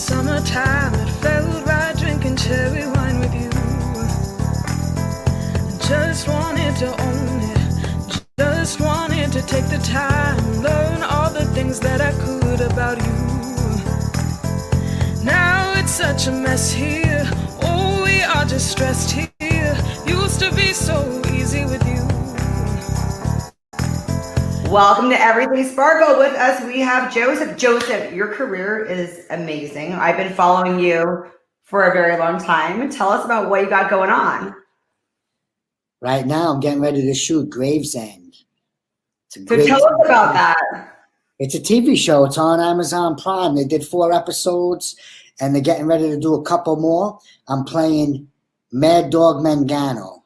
summertime, it felt right drinking cherry wine with you. Just wanted to own it, just wanted to take the time, learn all the things that I could about you. Now it's such a mess here, oh, we are just stressed here. Used to be so easy with you. Welcome to Everything Sparkle. With us, we have Joseph. Joseph, your career is amazing. I've been following you for a very long time. Tell us about what you got going on. Right now, I'm getting ready to shoot Gravesend. So tell us about that. It's a TV show. It's on Amazon Prime. They did 4 episodes, and they're getting ready to do a couple more. I'm playing Mad Dog Mangano.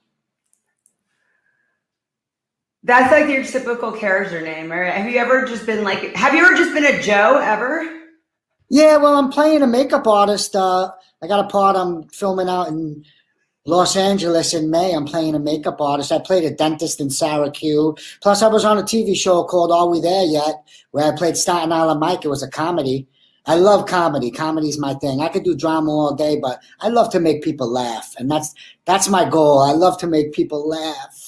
That's like your typical character name, right? Have you ever just been a Joe ever? Yeah, well, I'm playing a makeup artist. I got a part I'm filming out in Los Angeles in May. I'm playing a makeup artist. I played a dentist in Syracuse. Plus, I was on a TV show called Are We There Yet, where I played Staten Island Mike. It was a comedy. I love comedy. Comedy's my thing. I could do drama all day, but I love to make people laugh, and that's my goal. I love to make people laugh.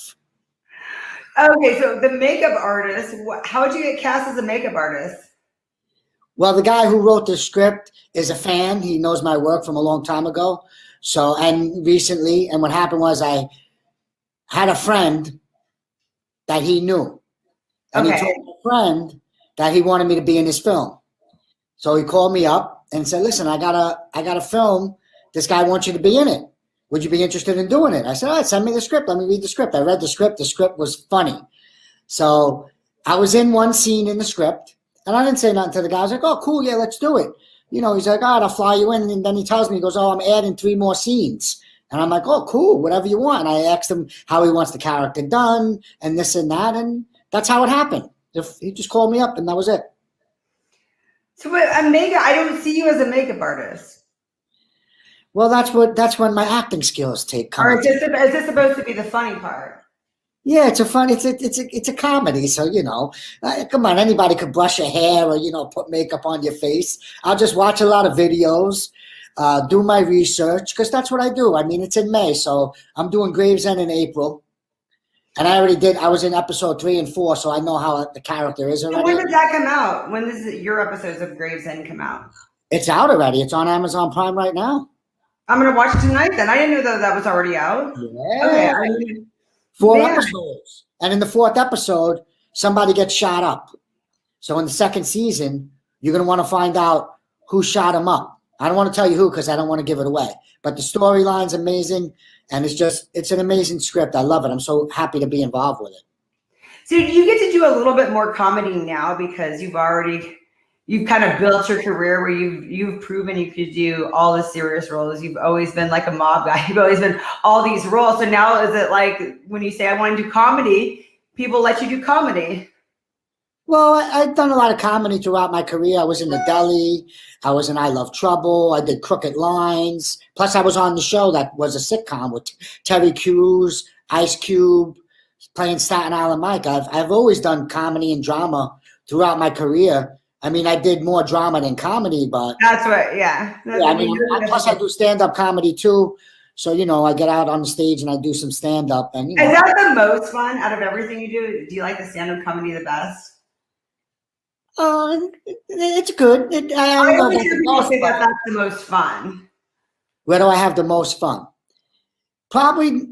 Okay, so the makeup artist, how did you get cast as a makeup artist? Well, the guy who wrote the script is a fan. He knows my work from a long time ago. And what happened was I had a friend that he knew. And he told my friend that he wanted me to be in his film. So he called me up and said, listen, I got a film. This guy wants you to be in it. Would you be interested in doing it? I said, all right, send me the script. Let me read the script. I read the script. The script was funny. So I was in one scene in the script, and I didn't say nothing to the guy. I was like, oh, cool, yeah, let's do it. You know, he's like, all right, I'll fly you in. And then he tells me, he goes, oh, I'm adding 3 more scenes. And I'm like, oh, cool, whatever you want. And I asked him how he wants the character done and this and that, and that's how it happened. He just called me up, and that was it. So I don't see you as a makeup artist. Well, that's when my acting skills come. Or is this supposed to be the funny part? Yeah, it's a comedy. So, you know, come on, anybody could brush your hair or, you know, put makeup on your face. I'll just watch a lot of videos, do my research, because that's what I do. I mean, it's in May, so I'm doing Gravesend in April. And I was in episode 3 and 4, so I know how the character is already. So when does that come out? When does your episodes of Gravesend come out? It's out already. It's on Amazon Prime right now. I'm going to watch it tonight then. I didn't know that was already out. Yeah. Okay. 4 episodes. And in the 4th episode, somebody gets shot up. So in the 2nd season, you're going to want to find out who shot him up. I don't want to tell you who because I don't want to give it away. But the storyline's amazing, and it's an amazing script. I love it. I'm so happy to be involved with it. So you get to do a little bit more comedy now because you've kind of built your career where you've proven you could do all the serious roles. You've always been like a mob guy. You've always been all these roles. So now is it like when you say I want to do comedy, people let you do comedy? Well, I've done a lot of comedy throughout my career. I was in The Deli. I was in I Love Trouble. I did Crooked Lines. Plus, I was on the show that was a sitcom with Terry Crews, Ice Cube, playing Staten Island Mike. I've always done comedy and drama throughout my career. I mean, I did more drama than comedy, but that's what, yeah. Plus I do stand-up comedy too. So, you know, I get out on the stage and I do some stand-up. And, you know. Is that the most fun out of everything you do? Do you like the stand-up comedy the best? It's good. I always hear people say that that's the most fun. Where do I have the most fun? Probably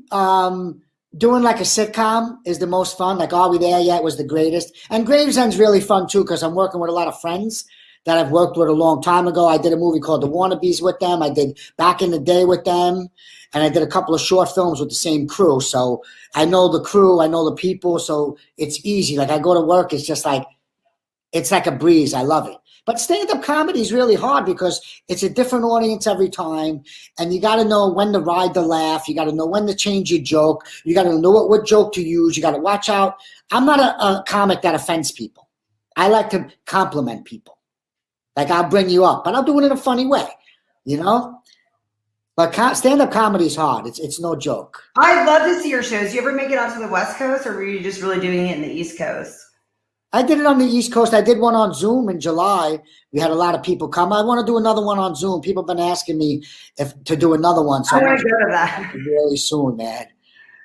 doing like a sitcom is the most fun. Like Are We There Yet was the greatest. And Gravesend's really fun too because I'm working with a lot of friends that I've worked with a long time ago. I did a movie called The Wannabes with them. I did Back in the Day with them. And I did a couple of short films with the same crew. So I know the crew. I know the people. So it's easy. Like I go to work. It's like a breeze. I love it. But stand-up comedy is really hard because it's a different audience every time. And you got to know when to ride the laugh. You got to know when to change your joke. You got to know what joke to use. You got to watch out. I'm not a comic that offends people. I like to compliment people. Like I'll bring you up, but I'll do it in a funny way, you know? But stand-up comedy is hard. It's no joke. I'd love to see your shows. Do you ever make it out to the West Coast or were you just really doing it in the East Coast? I did it on the East Coast. I did one on Zoom in July. We had a lot of people come. I want to do another one on Zoom. People have been asking me to do another one. So I want to go to that. really soon, man.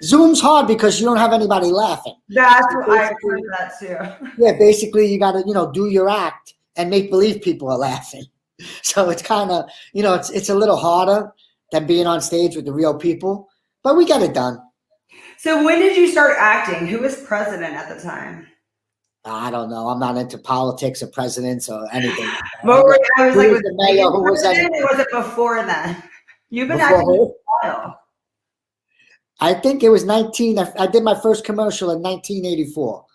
Zoom's hard because you don't have anybody laughing. That's what I heard that too. Yeah, basically you got to, do your act and make believe people are laughing. So it's kind of, it's a little harder than being on stage with the real people, but we get it done. So when did you start acting? Who was president at the time? I don't know. I'm not into politics or presidents or anything. What were I was like, the mayor? Who was that? Was it before then? You've been acting for a while. I think it was 19. I did my first commercial in 1984.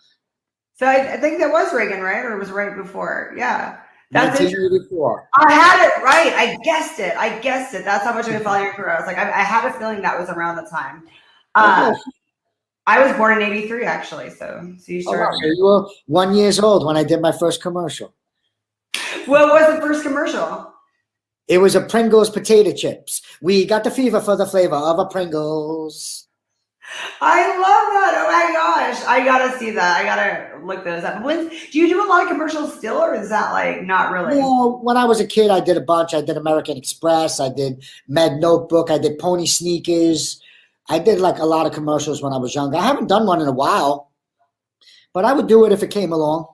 So I think that was Reagan, right? Or it was right before? Yeah. That's 1984. I had it right. I guessed it. That's how much I follow your career. I was like, I had a feeling that was around the time. I was born in 83, actually. So you started. So you were 1 year old when I did my first commercial. What was the first commercial? It was a Pringles potato chips. We got the fever for the flavor of a Pringles. I love that. Oh my gosh. I gotta see that. I gotta look those up. Do you do a lot of commercials still, or is that like not really? Well, when I was a kid, I did a bunch. I did American Express. I did Med Notebook. I did Pony Sneakers. I did like a lot of commercials when I was younger. I haven't done one in a while, but I would do it if it came along.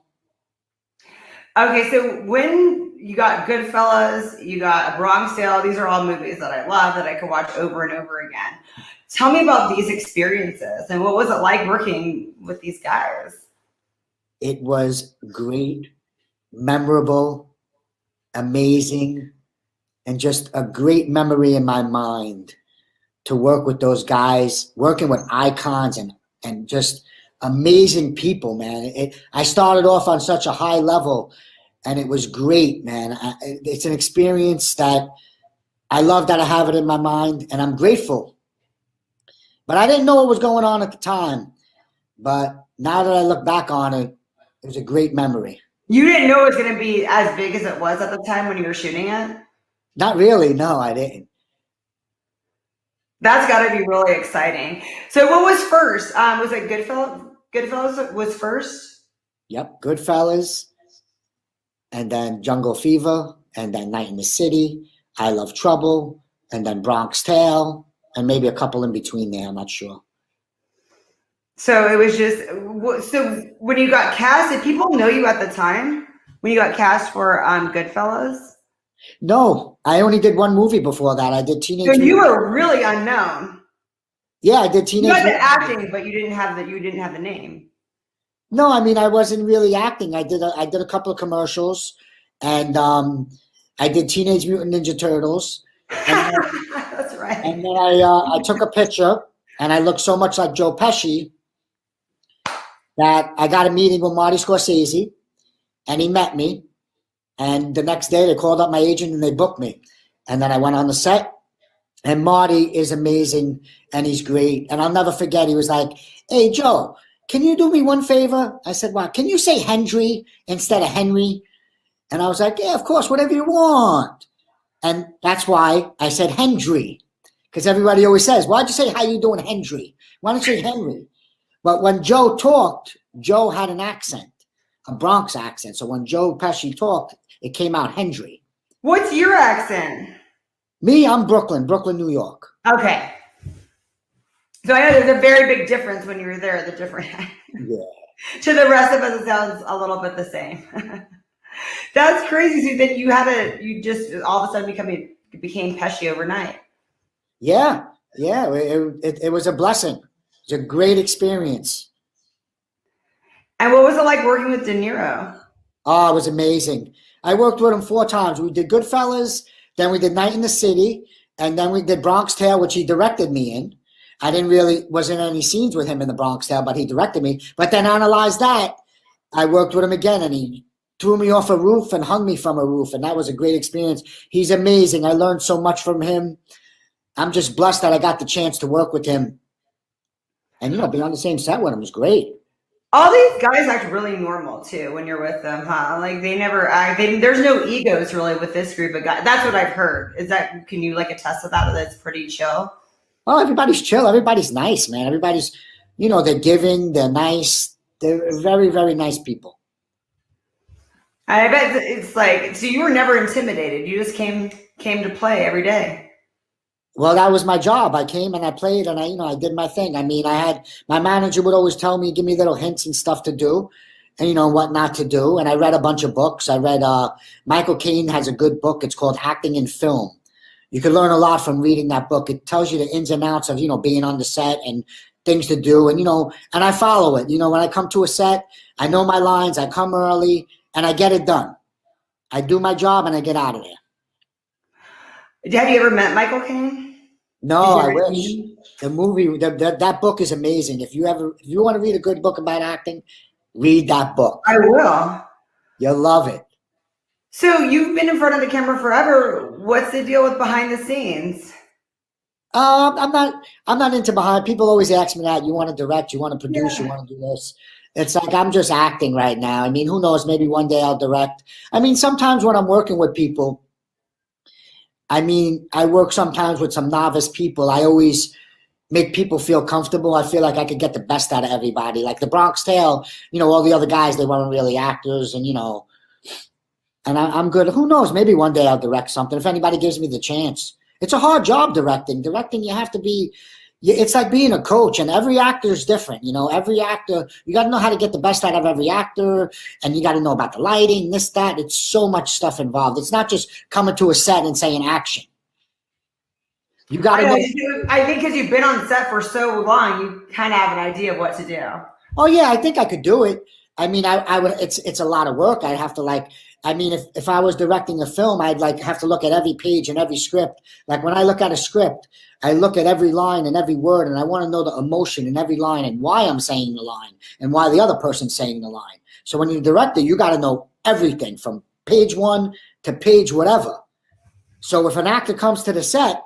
Okay, so when you got Goodfellas, you got Bronx Tale, these are all movies that I love that I could watch over and over again. Tell me about these experiences and what was it like working with these guys? It was great, memorable, amazing, and just a great memory in my mind to work with those guys, working with icons and just amazing people, man. I started off on such a high level, and it was great, man. It's an experience that I love that I have it in my mind, and I'm grateful. But I didn't know what was going on at the time. But now that I look back on it, it was a great memory. You didn't know it was going to be as big as it was at the time when you were shooting it? Not really. No, I didn't. That's got to be really exciting. So what was first? Was it Goodfellas? Goodfellas was first? Yep, Goodfellas, and then Jungle Fever, and then Night in the City, I Love Trouble, and then Bronx Tale, and maybe a couple in between there, I'm not sure. So it was just, so when you got cast, did people know you at the time when you got cast for Goodfellas? No, I only did one movie before that. I did Teenage. So you were really unknown. Yeah, I did Teenage. You had the acting, but you didn't have the name. No, I mean I wasn't really acting. I did a couple of commercials, and I did Teenage Mutant Ninja Turtles. And that's right. And then I took a picture, and I looked so much like Joe Pesci that I got a meeting with Marty Scorsese, and he met me. And the next day they called up my agent and they booked me. And then I went on the set, and Marty is amazing and he's great. And I'll never forget, he was like, "Hey, Joe, can you do me one favor?" I said, "What? Can you say Hendry instead of Henry?" And I was like, "Yeah, of course, whatever you want." And that's why I said Hendry, because everybody always says, "Why'd you say how you doing, Hendry? Why don't you say Henry?" But when Joe talked, Joe had an accent, a Bronx accent. So when Joe Pesci talked, it came out Hendry. What's your accent? Me, I'm Brooklyn, New York. Okay. So I know there's a very big difference when you were there, the different. Yeah. To the rest of us, it sounds a little bit the same. That's crazy. So that you just all of a sudden became Pesci overnight. Yeah. It was a blessing. It was a great experience. And what was it like working with De Niro? Oh, it was amazing. I worked with him 4 times. We did Goodfellas, then we did Night in the City, and then we did Bronx Tale, which he directed me in. I wasn't in any scenes with him in the Bronx Tale, but he directed me. But then Analize That, I worked with him again, and he threw me off a roof and hung me from a roof, and that was a great experience. He's amazing. I learned so much from him. I'm just blessed that I got the chance to work with him. And, be on the same set with him was great. All these guys act really normal too when you're with them, huh? Like they never act. There's no egos really with this group of guys. That's what I've heard. Can you like attest to that? That it's pretty chill. Oh, everybody's chill. Everybody's nice, man. Everybody's, they're giving. They're nice. They're very, very nice people. I bet it's like, so you were never intimidated. You just came to play every day. Well, that was my job. I came and I played and I did my thing. I mean, my manager would always tell me, give me little hints and stuff to do and, what not to do. And I read a bunch of books. I read, Michael Caine has a good book. It's called Acting in Film. You can learn a lot from reading that book. It tells you the ins and outs of, being on the set and things to do. And, and I follow it. When I come to a set, I know my lines, I come early and I get it done. I do my job and I get out of there. Have you ever met Michael Caine? No, I wish. The movie, that book is amazing. If you want to read a good book about acting, read that book. I will. You'll love it. So you've been in front of the camera forever. What's the deal with behind the scenes? I'm not into behind. People always ask me that. You want to direct? You want to produce? You want to do this? It's like I'm just acting right now. I mean, who knows? Maybe one day I'll direct. I mean, sometimes when I'm working with people, I work sometimes with some novice people. I always make people feel comfortable. I feel like I could get the best out of everybody. Like the Bronx Tale, all the other guys, they weren't really actors and, and I'm good. Who knows? Maybe one day I'll direct something if anybody gives me the chance. It's a hard job directing. Directing, you have to be, it's like being a coach, and every actor is different. Every actor, you got to know how to get the best out of every actor, and you got to know about the lighting, this, that. It's so much stuff involved. It's not just coming to a set and saying action. You got to know. I think because you've been on set for so long, you kind of have an idea of what to do. Oh yeah, I think I could do it. I mean, I would. It's a lot of work. I'd have to if I was directing a film, I'd have to look at every page and every script. Like when I look at a script, I look at every line and every word, and I want to know the emotion in every line and why I'm saying the line and why the other person's saying the line. So when you're a director, you got to know everything from page 1 to page whatever. So if an actor comes to the set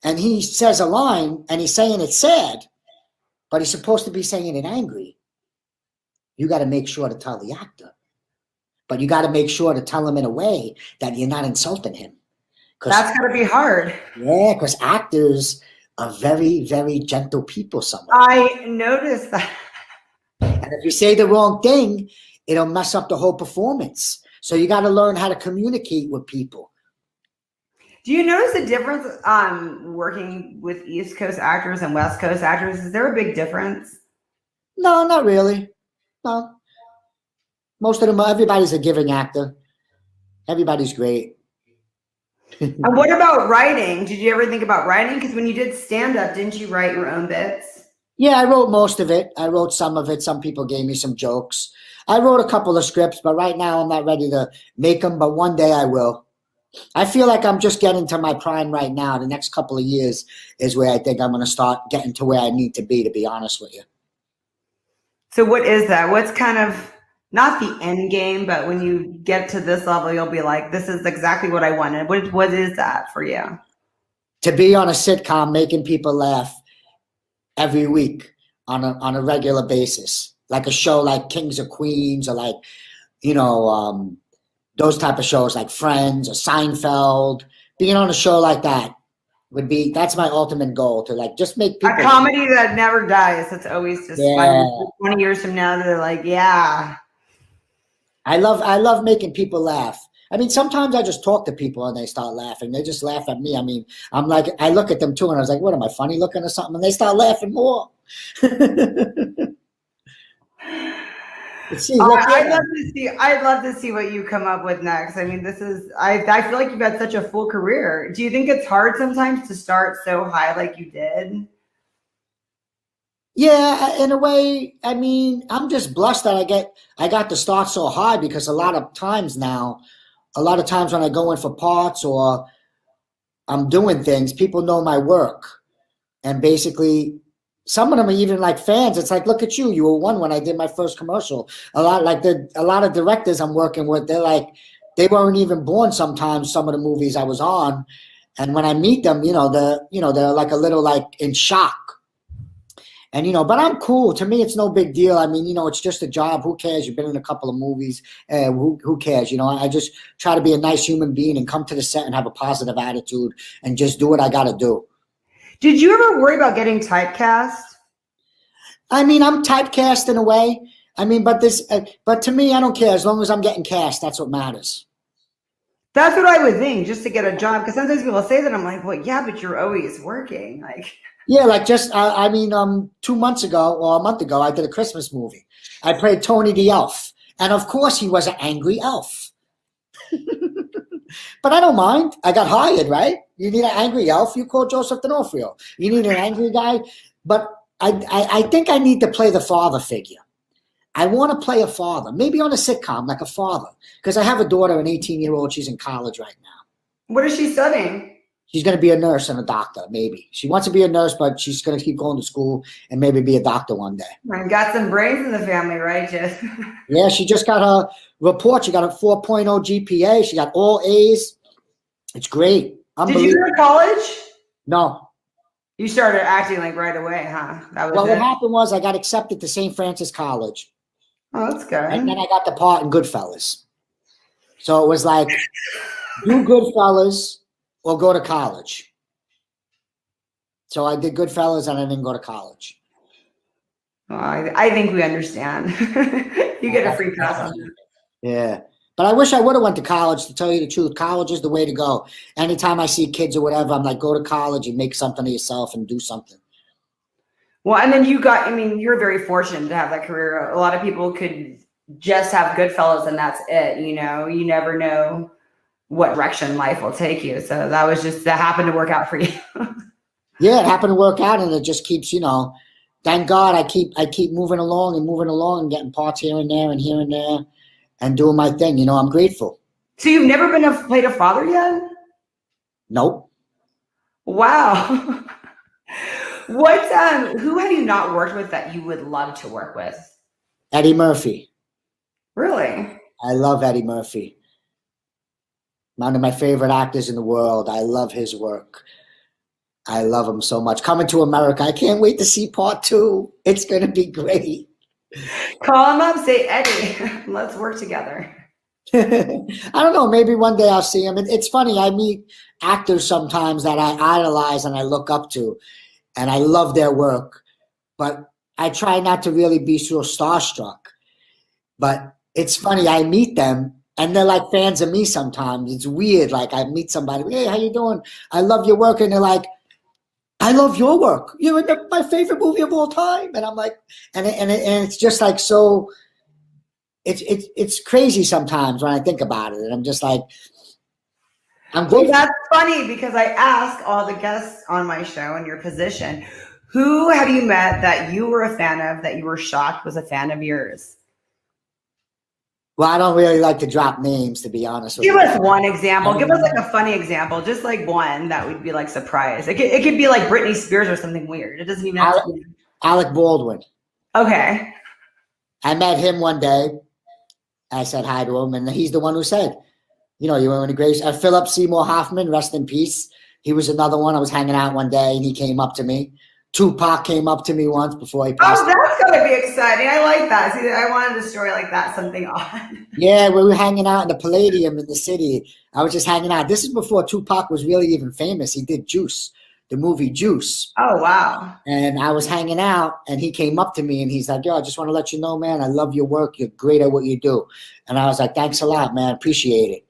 and he says a line and he's saying it sad, but he's supposed to be saying it angry, you got to make sure to tell the actor. But you got to make sure to tell him in a way that you're not insulting him. That's got to be hard. Yeah, because actors are very, very gentle people sometimes. I noticed that. And if you say the wrong thing, it'll mess up the whole performance. So you got to learn how to communicate with people. Do you notice a difference working with East Coast actors and West Coast actors? Is there a big difference? No, not really. No. Most of them, everybody's a giving actor. Everybody's great. And what about writing? Did you ever think about writing? Because when you did stand-up, didn't you write your own bits? Yeah, I wrote most of it. I wrote some of it. Some people gave me some jokes. I wrote a couple of scripts, but right now I'm not ready to make them, but one day I will. I feel like I'm just getting to my prime right now. The next couple of years is where I think I'm going to start getting to where I need to be honest with you. So what is that? What's kind of, not the end game, but when you get to this level, you'll be like, this is exactly what I wanted. What is that for you? To be on a sitcom making people laugh every week on a regular basis, like a show like Kings or Queens or like, those type of shows like Friends or Seinfeld. Being on a show like that that's my ultimate goal, to just make people. A comedy that never dies. That's always just fun. 20 years from now, they're like, yeah. I love making people laugh. I mean, sometimes I just talk to people and they start laughing. They just laugh at me. I mean, I'm like, I look at them too, and I was like, what am I, funny looking or something? And they start laughing more. I'd love to see what you come up with next. I mean, I feel like you've had such a full career. Do you think it's hard sometimes to start so high like you did? Yeah, in a way. I mean, I'm just blessed that I got to start so high, because a lot of times when I go in for parts or I'm doing things, people know my work. And basically, some of them are even like fans. It's like, look at you. You were one when I did my first commercial. A lot of directors I'm working with, they're like, they weren't even born sometimes, some of the movies I was on. And when I meet them, they're like a little like in shock. And, but I'm cool. To me, it's no big deal. I mean, it's just a job. Who cares? You've been in a couple of movies. Who cares? I just try to be a nice human being and come to the set and have a positive attitude and just do what I got to do. Did you ever worry about getting typecast? I mean, I'm typecast in a way. I mean, but but to me, I don't care. As long as I'm getting cash, that's what matters. That's what I would think, just to get a job. Because sometimes people say that, I'm like, well, yeah, but you're always working. Like, Yeah, like just, I mean, 2 months ago or a month ago, I did a Christmas movie. I played Tony the Elf. And of course, he was an angry elf. But I don't mind. I got hired, right? You need an angry elf, you call Joseph D'Onofrio. You need an angry guy. But I think I need to play the father figure. I want to play a father, maybe on a sitcom, like a father. Because I have a daughter, an 18-year-old. She's in college right now. what is she studying? She's going to be a nurse and a doctor, maybe. She wants to be a nurse, but she's going to keep going to school and maybe be a doctor one day. I got some brains in the family, right, Jess? Yeah, she just got her report. She got a 4.0 GPA. She got all A's. It's great. Did you go to college? No. You started acting like right away, huh? That was Well, it. what happened was I got accepted to St. Francis College. Oh, that's good. And then I got the part in Goodfellas. So it was like, do Goodfellas or go to college. So I did Goodfellas and I didn't go to college. Well, I think we understand. You get a free pass. Yeah. But I wish I would have went to college, to tell you the truth. College is the way to go. Anytime I see kids or whatever, I'm like, go to college and make something of yourself and do something. Well, and then you're very fortunate to have that career. A lot of people could just have Goodfellas and that's it. You know, you never know what direction life will take you. So that happened to work out for you. Yeah, it happened to work out, and it just keeps, thank God I keep moving along and getting parts here and there and doing my thing. I'm grateful. So you've never played a father yet? Nope. Wow. Who have you not worked with that you would love to work with? Eddie Murphy. Really? I love Eddie Murphy. One of my favorite actors in the world. I love his work. I love him so much. Coming to America. I can't wait to see part 2. It's going to be great. Call him up, say, Eddie, let's work together. I don't know. Maybe one day I'll see him. It's funny. I meet actors sometimes that I idolize and I look up to, and I love their work. But I try not to really be so starstruck. But it's funny. I meet them, and they're like fans of me sometimes. It's weird. Like I meet somebody, hey, how you doing? I love your work. And they're like, I love your work. You're in my favorite movie of all time. And I'm like, and it's just like, so it's crazy sometimes when I think about it. And I'm just like, I'm grateful. Well, that's funny because I ask all the guests on my show in your position, who have you met that you were a fan of, that you were shocked was a fan of yours? Well, I don't really like to drop names, to be honest with you. Give us one example. Give us like a funny example, just like one that would be like surprised. It could be like Britney Spears or something weird. It doesn't even have to be. Alec Baldwin. Okay. I met him one day. I said hi to him, and he's the one who said, you were in a great. Philip Seymour Hoffman, rest in peace. He was another one. I was hanging out one day, and he came up to me. Tupac came up to me once before he passed. Oh, that's going to be exciting. I like that. See, I wanted a story like that, something odd. Yeah, we were hanging out in the Palladium in the city. I was just hanging out. This is before Tupac was really even famous. He did Juice, the movie Juice. Oh, wow. And I was hanging out, and he came up to me, and he's like, yo, I just want to let you know, man, I love your work. You're great at what you do. And I was like, thanks a lot, man. Appreciate it.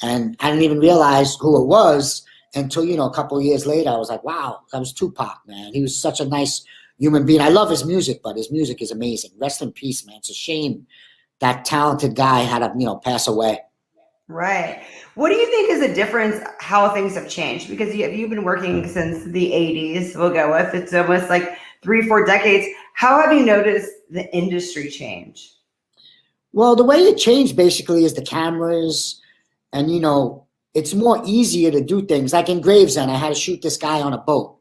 And I didn't even realize who it was until, a couple of years later. I was like, wow, that was Tupac, man. He was such a nice human being. I love his music, but his music is amazing. Rest in peace, man. It's a shame that talented guy had to, pass away. Right. What do you think is the difference, how things have changed? Because you've been working since the 80s, we'll go with. It's almost like 3-4 decades. How have you noticed the industry change? Well, the way it changed basically is the cameras and, it's more easier to do things. Like in Gravesend, I had to shoot this guy on a boat.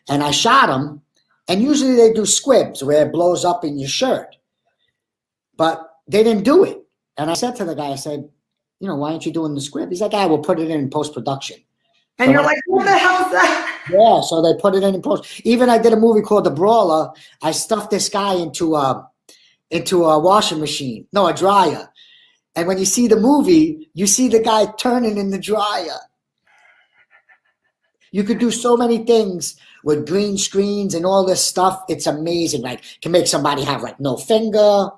And I shot him, and usually they do squibs where it blows up in your shirt. But they didn't do it. And I said to the guy, I said, why aren't you doing the squib? He's like, we'll put it in post-production. And so you're like, what the hell is that? Yeah, so they put it in post. Even I did a movie called The Brawler. I stuffed this guy into a washing machine. No, a dryer. And when you see the movie, you see the guy turning in the dryer. You could do so many things with green screens and all this stuff. It's amazing. Like, can make somebody have like no finger.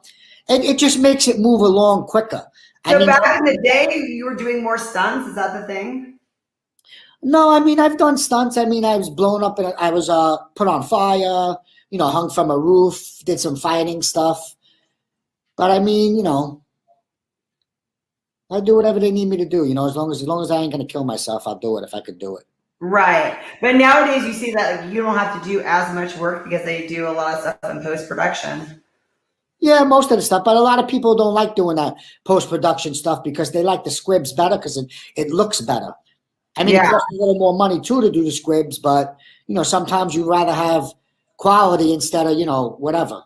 It just makes it move along quicker. So back in the day, you were doing more stunts. Is that the thing? No, I mean, I've done stunts. I mean, I was blown up and I was put on fire, hung from a roof, did some fighting stuff. But I mean, I do whatever they need me to do, as long as I ain't gonna kill myself, I'll do it if I could do it. Right. But nowadays you see that like, you don't have to do as much work because they do a lot of stuff in post-production. Yeah, most of the stuff, but a lot of people don't like doing that post-production stuff because they like the squibs better because it looks better. I mean, It costs a little more money too to do the squibs, but sometimes you'd rather have quality instead of whatever.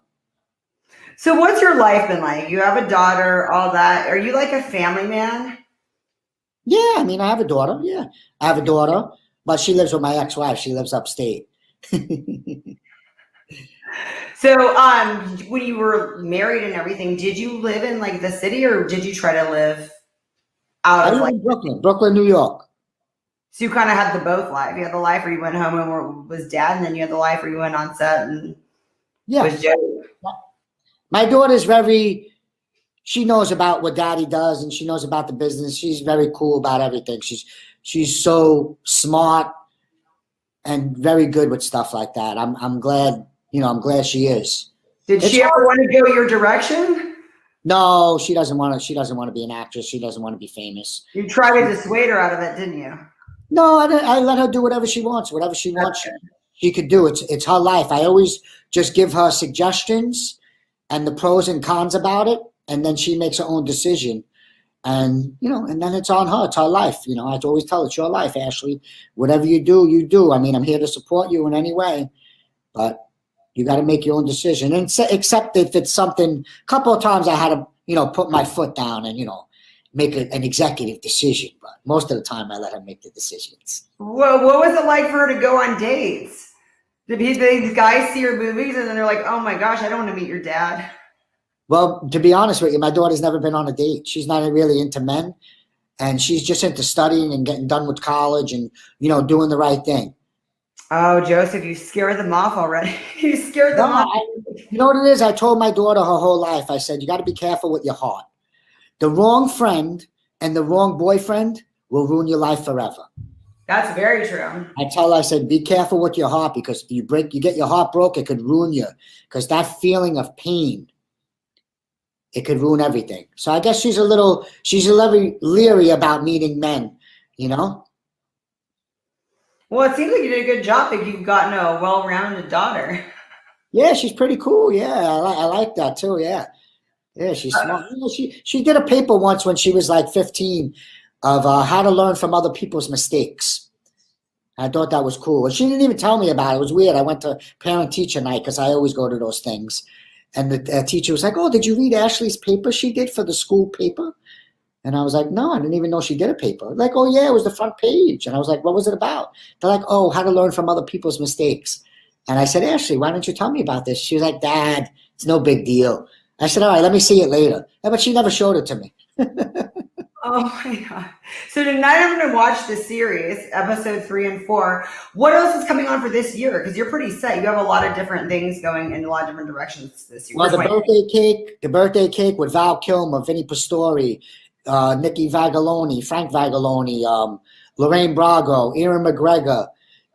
So what's your life been like? You have a daughter, all that. Are you like a family man? Yeah, I mean, I have a daughter. Yeah, I have a daughter, but she lives with my ex-wife. She lives upstate. So when you were married and everything, did you live in like the city or did you try to live out of like Brooklyn, New York? So you kind of had the both life. You had the life where you went home and was dad, and then you had the life where you went on set and was Joe. My daughter's she knows about what daddy does and she knows about the business. She's very cool about everything. She's so smart and very good with stuff like that. I'm glad, I'm glad she is. Did she ever want to go your direction? No, she doesn't want to be an actress. She doesn't want to be famous. You tried to dissuade her out of it, didn't you? No, I let her do whatever she wants. Whatever she wants, she could do. It's her life. I always just give her suggestions and the pros and cons about it, and then she makes her own decision. And and then it's on her. It's her life. I always tell her, it's your life, Ashley. Whatever you do, you do. I mean, I'm here to support you in any way, but you got to make your own decision. And except if it's something, a couple of times I had to, put my foot down and make an executive decision. But most of the time, I let her make the decisions. Well, what was it like for her to go on dates? Did these guys see her movies and then they're like, "Oh my gosh, I don't want to meet your dad"? Well, to be honest with you, my daughter's never been on a date. She's not really into men, and she's just into studying and getting done with college and doing the right thing. Oh, Joseph, you scared them off already. You scared them off. You know what it is? I told my daughter her whole life. I said, you got to be careful with your heart. The wrong friend and the wrong boyfriend will ruin your life forever. That's very true. I tell her, I said, be careful with your heart because you get your heart broke, it could ruin you. Because that feeling of pain, it could ruin everything. So I guess she's a little leery about meeting men, Well, it seems like you did a good job that you've gotten a well-rounded daughter. Yeah, she's pretty cool. Yeah, I like that too. Yeah. Yeah, she's smart. She did a paper once when she was like 15 of how to learn from other people's mistakes. I thought that was cool. And she didn't even tell me about it. It was weird. I went to parent-teacher night because I always go to those things. And the teacher was like, oh, did you read Ashley's paper she did for the school paper? And I was like, no, I didn't even know she did a paper. Like, oh, yeah, it was the front page. And I was like, what was it about? They're like, oh, how to learn from other people's mistakes. And I said, Ashley, why don't you tell me about this? She was like, Dad, it's no big deal. I said, all right, let me see it later. But she never showed it to me. Oh my God. So tonight I'm going to watch the series, episode 3 and 4. What else is coming on for this year? Because you're pretty set. You have a lot of different things going in a lot of different directions this year. Well, the birthday cake with Val Kilmer, Vinnie Pastore, Nikki Vagaloni, Frank Vagaloni, Lorraine Bracco, Erin McGregor,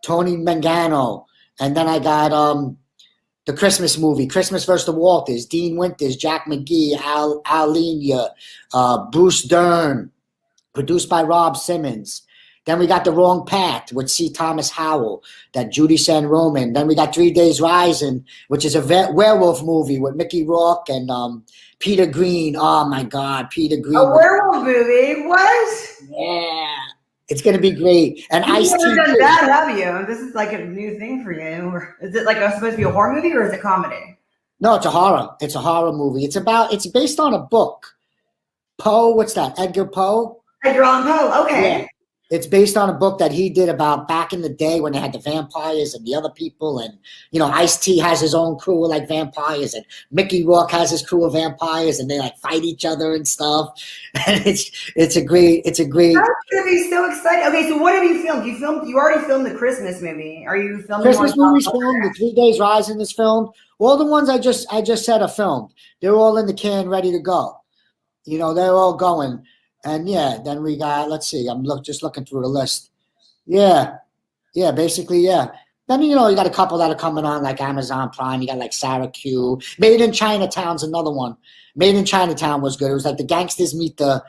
Tony Mangano. And then I got the Christmas movie, Christmas vs. the Walters, Dean Winters, Jack McGee, Al Lenya, Bruce Dern, produced by Rob Simmons. Then we got The Wrong Path with C. Thomas Howell, that Judy San Roman. Then we got 3 Days Rising, which is a werewolf movie with Mickey Rourke and Peter Green. Oh my God, Peter Green. A werewolf movie? What? Yeah. It's going to be great. And You've never done that, have you? This is like a new thing for you. Is it like supposed to be a horror movie or is it comedy? No, it's a horror. It's a horror movie. It's based on a book. Poe, what's that? Edgar Poe? Edgar Allan Poe, okay. It's based on a book that he did about back in the day when they had the vampires and the other people, and Ice-T has his own crew of like vampires, and Mickey Rourke has his crew of vampires, and they like fight each other and stuff. And it's a great. That's gonna be so exciting. Okay, so what have you filmed? You already filmed the Christmas movie. Are you filming Christmas more movies stuff? filmed. The 3 Days Rising is filmed. All the ones I just said are filmed. They're all in the can, ready to go. They're all going. And yeah, then we got, let's see, I'm just looking through the list. Yeah, basically, yeah. Then, you got a couple that are coming on like Amazon Prime. You got like Sarah Q. Made in Chinatown's another one. Made in Chinatown was good. It was like the gangsters meet the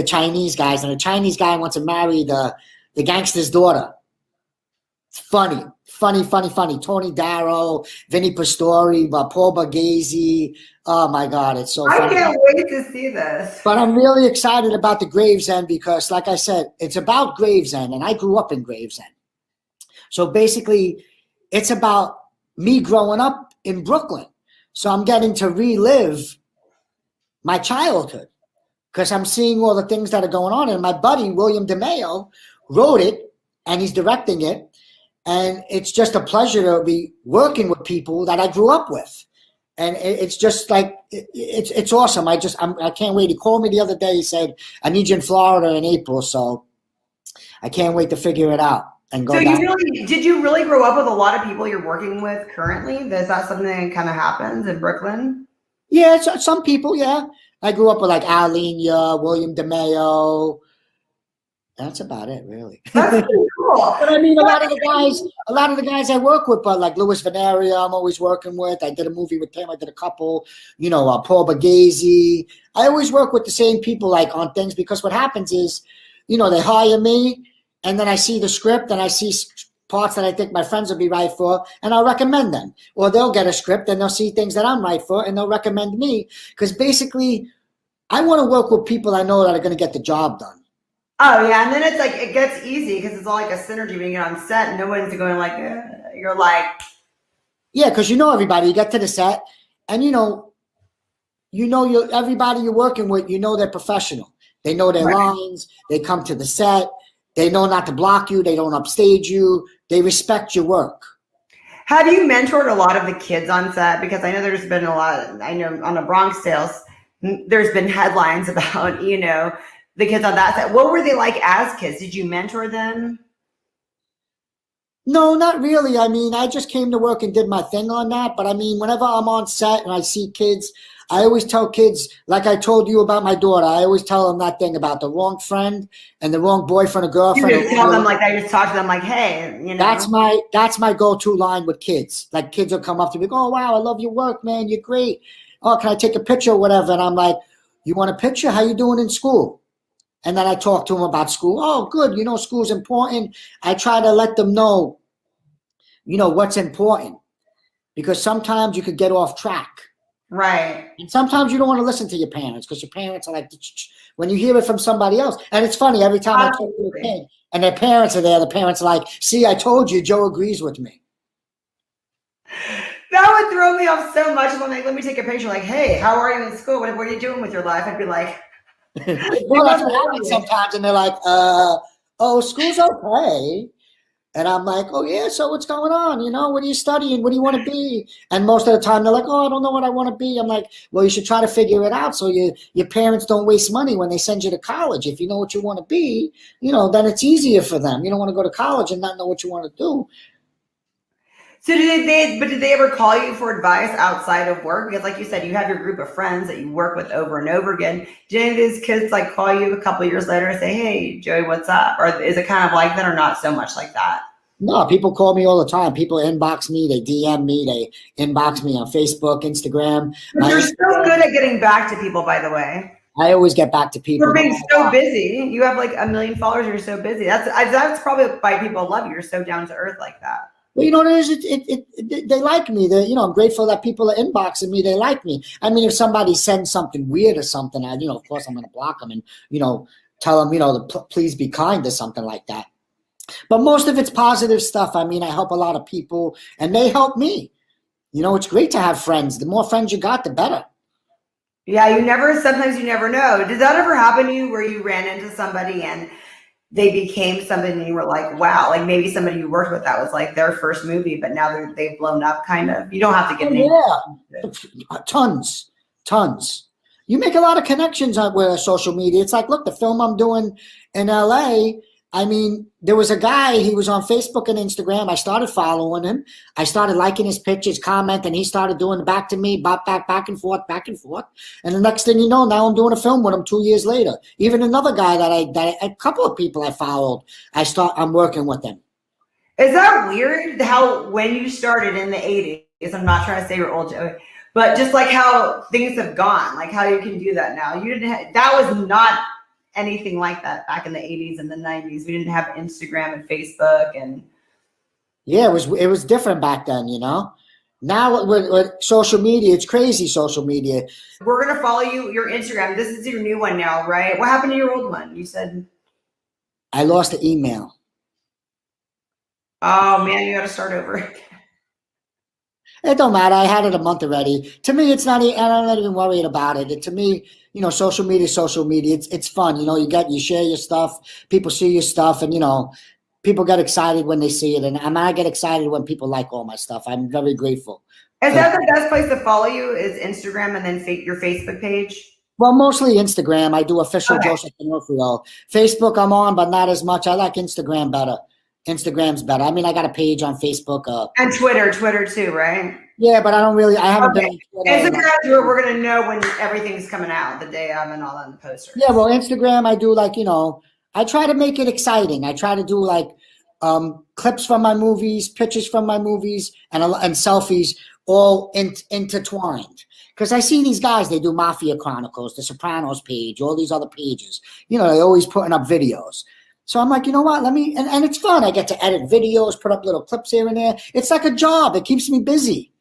Chinese guys, and the Chinese guy wants to marry the gangster's daughter. It's funny. Tony Darrow, Vinny Pastore, Paul Borghese. Oh my God, it's so funny. I can't wait to see this. But I'm really excited about the Gravesend because, like I said, it's about Gravesend, and I grew up in Gravesend. So basically, it's about me growing up in Brooklyn. So I'm getting to relive my childhood because I'm seeing all the things that are going on. And my buddy, William DeMeo, wrote it, and he's directing it. And it's just a pleasure to be working with people that I grew up with. And it's just like, it's awesome. I can't wait. He called me the other day. He said, I need you in Florida in April. So I can't wait to figure it out and go down. Did you really grow up with a lot of people you're working with currently? Is that something that kind of happens in Brooklyn? Yeah, some people, yeah. I grew up with like Al Lina, William DeMeo. That's about it, really. That's pretty cool. But I mean, a lot of the guys I work with, but like Louis Veneria, I'm always working with. I did a movie with him. I did a couple, Paul Borghese. I always work with the same people like on things because what happens is, they hire me and then I see the script and I see parts that I think my friends will be right for and I'll recommend them. Or they'll get a script and they'll see things that I'm right for and they'll recommend me because basically I want to work with people I know that are going to get the job done. Oh yeah, and then it's like it gets easy because it's all like a synergy when you get on set and nobody's going like you're like yeah, because everybody. You get to the set and everybody you're working with. They're professional. They know their lines. They come to the set. They know not to block you. They don't upstage you. They respect your work. Have you mentored a lot of the kids on set? Because I know there's been a lot. I know on the Bronx Tales, there's been headlines about the kids on that set. What were they like as kids? Did you mentor them? No, not really. I mean, I just came to work and did my thing on that. But I mean, whenever I'm on set and I see kids, I always tell kids, like I told you about my daughter, I always tell them that thing about the wrong friend and the wrong boyfriend or girlfriend. You just tell them like that. You just talk to them like, hey, That's my go-to line with kids. Like kids will come up to me, oh, wow, I love your work, man. You're great. Oh, can I take a picture or whatever? And I'm like, you want a picture? How you doing in school? And then I talk to them about school. Oh, good. School's important. I try to let them know, what's important. Because sometimes you could get off track. Right. And sometimes you don't want to listen to your parents because your parents are like, when you hear it from somebody else. And it's funny, every time I talk to a kid and their parents are there, the parents are like, see, I told you, Joe agrees with me. That would throw me off so much. I'm like, let me take a picture. Like, hey, how are you in school? What are you doing with your life? I'd be like, well, that's what happens sometimes, and they're like, "Oh, school's okay," and I'm like, "Oh yeah, so what's going on? What are you studying? What do you want to be?" And most of the time, they're like, "Oh, I don't know what I want to be." I'm like, "Well, you should try to figure it out so your parents don't waste money when they send you to college. If you know what you want to be, then it's easier for them. You don't want to go to college and not know what you want to do." So did they ever call you for advice outside of work? Because like you said, you have your group of friends that you work with over and over again. Did any of these kids like call you a couple of years later and say, hey, Joey, what's up? Or is it kind of like that or not so much like that? No, people call me all the time. People inbox me, they DM me, they inbox me on Facebook, Instagram. You're so good at getting back to people, by the way. I always get back to people. You're being so busy. You have like 1 million followers. You're so busy. That's probably why people love you. You're so down to earth like that. Well, what it is? They like me. I'm grateful that people are inboxing me. They like me. I mean, if somebody sends something weird or something, of course, I'm going to block them and, tell them, to please be kind or something like that. But most of it's positive stuff. I mean, I help a lot of people and they help me. It's great to have friends. The more friends you got, the better. Yeah, sometimes you never know. Did that ever happen to you where you ran into somebody and they became something and you were like, wow, like maybe somebody you worked with that was like their first movie, but now they've blown up kind of. You don't have to give names. Yeah, tons. You make a lot of connections with social media. It's like, look, the film I'm doing in LA, I mean, there was a guy, he was on Facebook and Instagram. I started following him. I started liking his pictures, commenting. He started doing the back to me, back and forth. And the next thing you know, now I'm doing a film with him 2 years later. Even another guy a couple of people I followed, I'm working with them. Is that weird how when you started in the 80s, I'm not trying to say you're old, Joey, but just like how things have gone, like how you can do that now. You didn't have, that was not anything like that back in the 80s and the 90s. We didn't have Instagram and Facebook and yeah, it was different back then, you know. Now with social media, it's crazy. Social media. We're gonna follow your Instagram. This is your new one now, right? What happened to your old one? You said I lost the email. Oh man, you got to start over. It don't matter. I had it a month already. To me, it's not. I'm not even worried about it. To me, you know, social media is social media. It's fun. You know, you share your stuff. People see your stuff, and you know, people get excited when they see it. And I get excited when people like all my stuff. I'm very grateful. Is that the best place to follow you? Is Instagram and then your Facebook page? Well, mostly Instagram. I do official Joseph D'Onofrio. Facebook, I'm on, but not as much. I like Instagram better. Instagram's better. I mean, I got a page on Facebook. And Twitter too, right? Yeah, but I haven't been on Twitter. Instagram's where we're going to know when everything's coming out, the day of and all that in the posters. Yeah, well, Instagram, I do like, you know, I try to make it exciting. I try to do like clips from my movies, pictures from my movies, and selfies all intertwined. Because I see these guys, they do Mafia Chronicles, The Sopranos page, all these other pages. You know, they're always putting up videos. So I'm like, you know what, let me, and it's fun. I get to edit videos, put up little clips here and there. It's like a job. It keeps me busy.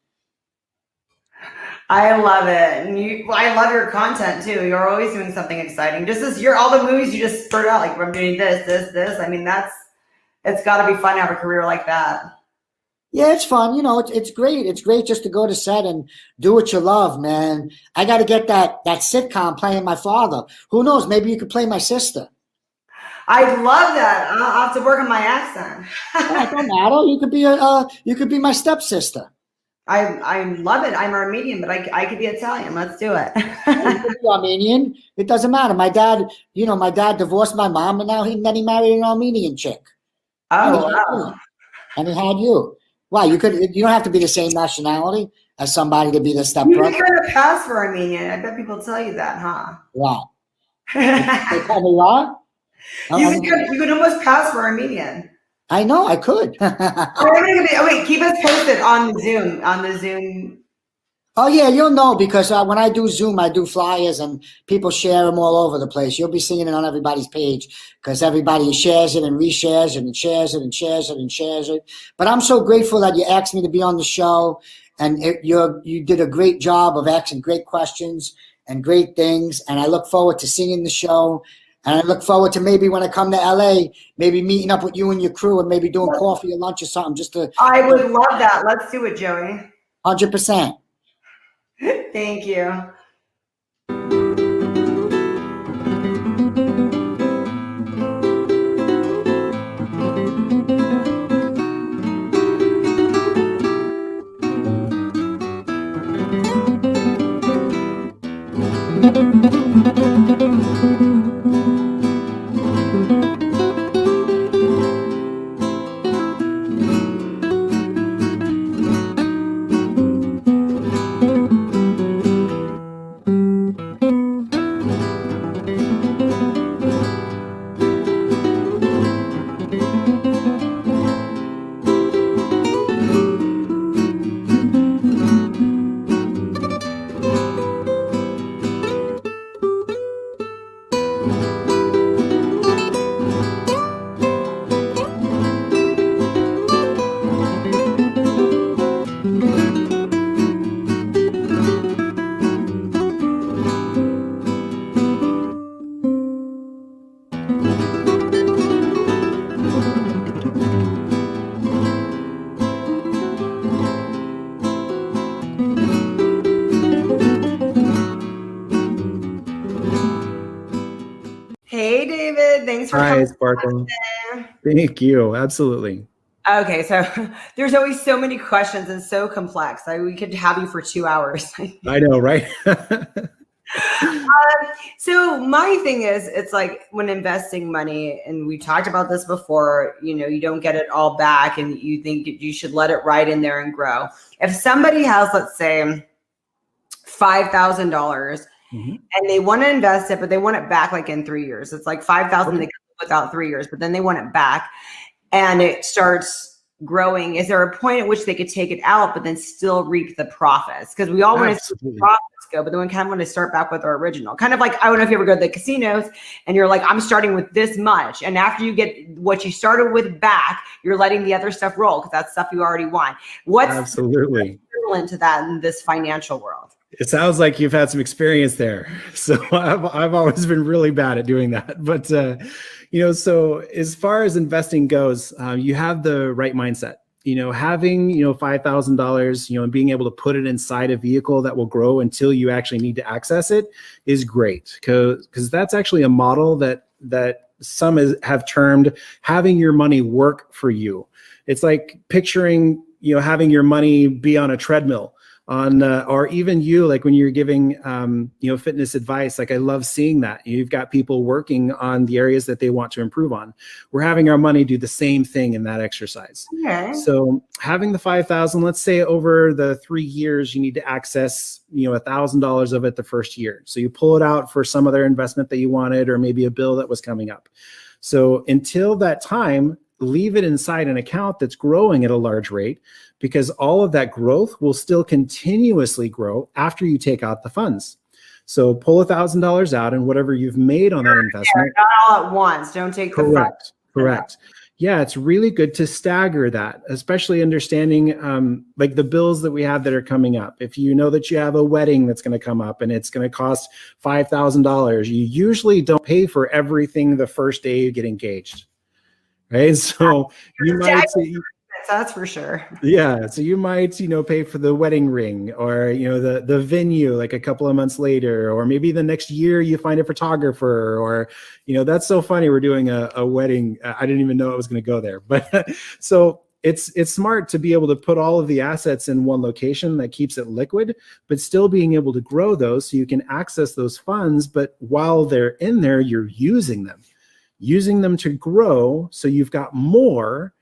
I love it. And I love your content too. You're always doing something exciting. Just as all the movies you just spurred out, like I'm doing this. I mean, it's got to be fun to have a career like that. Yeah, it's fun. You know, it's great. It's great just to go to set and do what you love, man. I got to get that sitcom playing my father. Who knows? Maybe you could play my sister. I love that. I'll have to work on my accent. It don't matter. You could be my stepsister. I love it. I'm Armenian, but I could be Italian. Let's do it. Armenian. It doesn't matter. My dad divorced my mom, and then he married an Armenian chick. Oh, wow. And he had you. Wow, you don't have to be the same nationality as somebody to be the stepbrother. You could pass for Armenian. I bet people tell you that, huh? Wow. They call me what? You could almost pass for Armenian. I know, I could. Wait, keep us posted on the Zoom. Oh, yeah, you'll know because when I do Zoom, I do flyers and people share them all over the place. You'll be seeing it on everybody's page because everybody shares it and reshares it and shares it and shares it and shares it. But I'm so grateful that you asked me to be on the show, and you did a great job of asking great questions and great things, and I look forward to seeing the show. And I look forward to maybe when I come to LA, maybe meeting up with you and your crew and maybe doing coffee or lunch or something just to. I would love that. Let's do it, Joey. 100%. Thank you. Hey, David. David. Thanks for Hi, coming. Sparkle. Thank you. Absolutely. Okay, so there's always so many questions and so complex. We could have you for 2 hours. I know, right? So my thing is, it's like when investing money, and we talked about this before, you don't get it all back and you think you should let it ride in there and grow. If somebody has, let's say, $5,000 and they want to invest it, but they want it back like in 3 years. It's like 5,000 they can live without 3 years, but then they want it back and it starts growing. Is there a point at which they could take it out, but then still reap the profits? Because we all want to see the profits go, but then we kind of want to start back with our original. Kind of like, I don't know if you ever go to the casinos and you're like, I'm starting with this much. And after you get what you started with back, you're letting the other stuff roll because that's stuff you already want. What's equivalent to that in this financial world? It sounds like you've had some experience there. So I've always been really bad at doing that. But, so as far as investing goes, you have the right mindset. Having, $5,000, and being able to put it inside a vehicle that will grow until you actually need to access it is great. Because that's actually a model that some have termed having your money work for you. It's like picturing, having your money be on a treadmill. Or even you, like when you're giving, fitness advice, like I love seeing that you've got people working on the areas that they want to improve on. We're having our money do the same thing in that exercise. Okay. So having the 5,000, let's say over the 3 years, you need to access, $1,000 of it the first year. So you pull it out for some other investment that you wanted, or maybe a bill that was coming up. So until that time, leave it inside an account that's growing at a large rate, because all of that growth will still continuously grow after you take out the funds. So pull $1,000 out, and whatever you've made on that investment. Not all at once. Don't take the funds. Correct. Yeah, it's really good to stagger that, especially understanding like the bills that we have that are coming up. If you know that you have a wedding that's going to come up and it's going to cost $5,000, you usually don't pay for everything the first day you get engaged. Right. So you might say, that's for sure. Yeah. So you might, pay for the wedding ring, or, the venue like a couple of months later, or maybe the next year you find a photographer, or, that's so funny. We're doing a wedding. I didn't even know it was going to go there. But so it's smart to be able to put all of the assets in one location that keeps it liquid, but still being able to grow those so you can access those funds. But while they're in there, you're using them to grow, so you've got more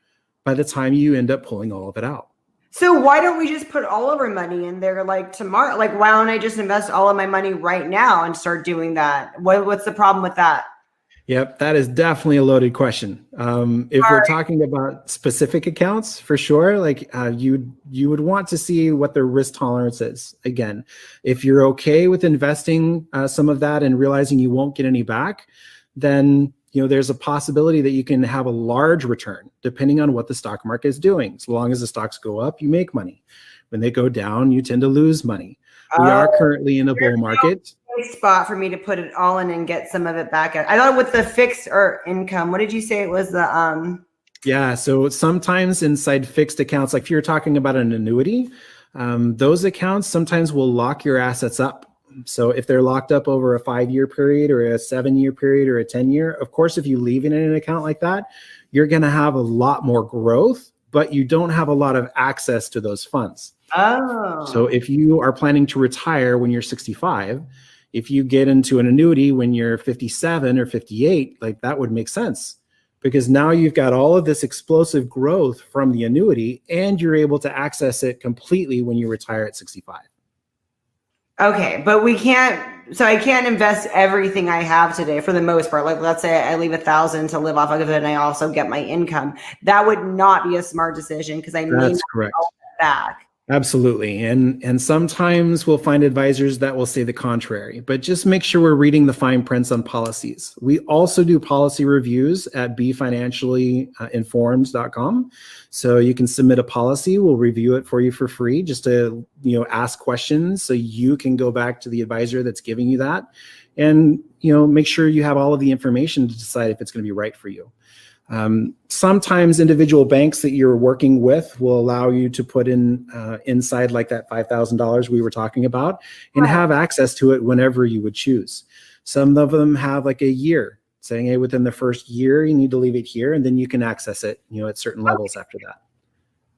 by the time you end up pulling all of it out. So why don't we just put all of our money in there like tomorrow? Like, why don't I just invest all of my money right now and start doing that? What's the problem with that? Yep, that is definitely a loaded question. If we're talking about specific accounts, for sure, like you would want to see what their risk tolerance is. Again, if you're okay with investing some of that and realizing you won't get any back, then there's a possibility that you can have a large return depending on what the stock market is doing. As long as the stocks go up, you make money. When they go down, you tend to lose money. We are currently in a bull market. Spot for me to put it all in and get some of it back. I thought with the fixed or income, what did you say it was? Yeah, so sometimes inside fixed accounts, like if you're talking about an annuity, those accounts sometimes will lock your assets up. So if they're locked up over a 5-year period or a 7-year period or a 10-year, of course, if you leave it in an account like that, you're going to have a lot more growth, but you don't have a lot of access to those funds. Oh. So if you are planning to retire when you're 65, if you get into an annuity when you're 57 or 58, like that would make sense, because now you've got all of this explosive growth from the annuity and you're able to access it completely when you retire at 65. Okay, but I can't invest everything I have today for the most part. Like, let's say I leave 1,000 to live off of it and I also get my income. That would not be a smart decision because I may not get all that back. Absolutely. And sometimes we'll find advisors that will say the contrary, but just make sure we're reading the fine prints on policies. We also do policy reviews at befinanciallyinformed.com. So you can submit a policy. We'll review it for you for free, just to, ask questions so you can go back to the advisor that's giving you that and, make sure you have all of the information to decide if it's going to be right for you. Sometimes individual banks that you're working with will allow you to put in inside like that $5,000 we were talking about and have access to it whenever you would choose. Some of them have like a year saying, hey, within the first year, you need to leave it here, and then you can access it, at certain levels after that.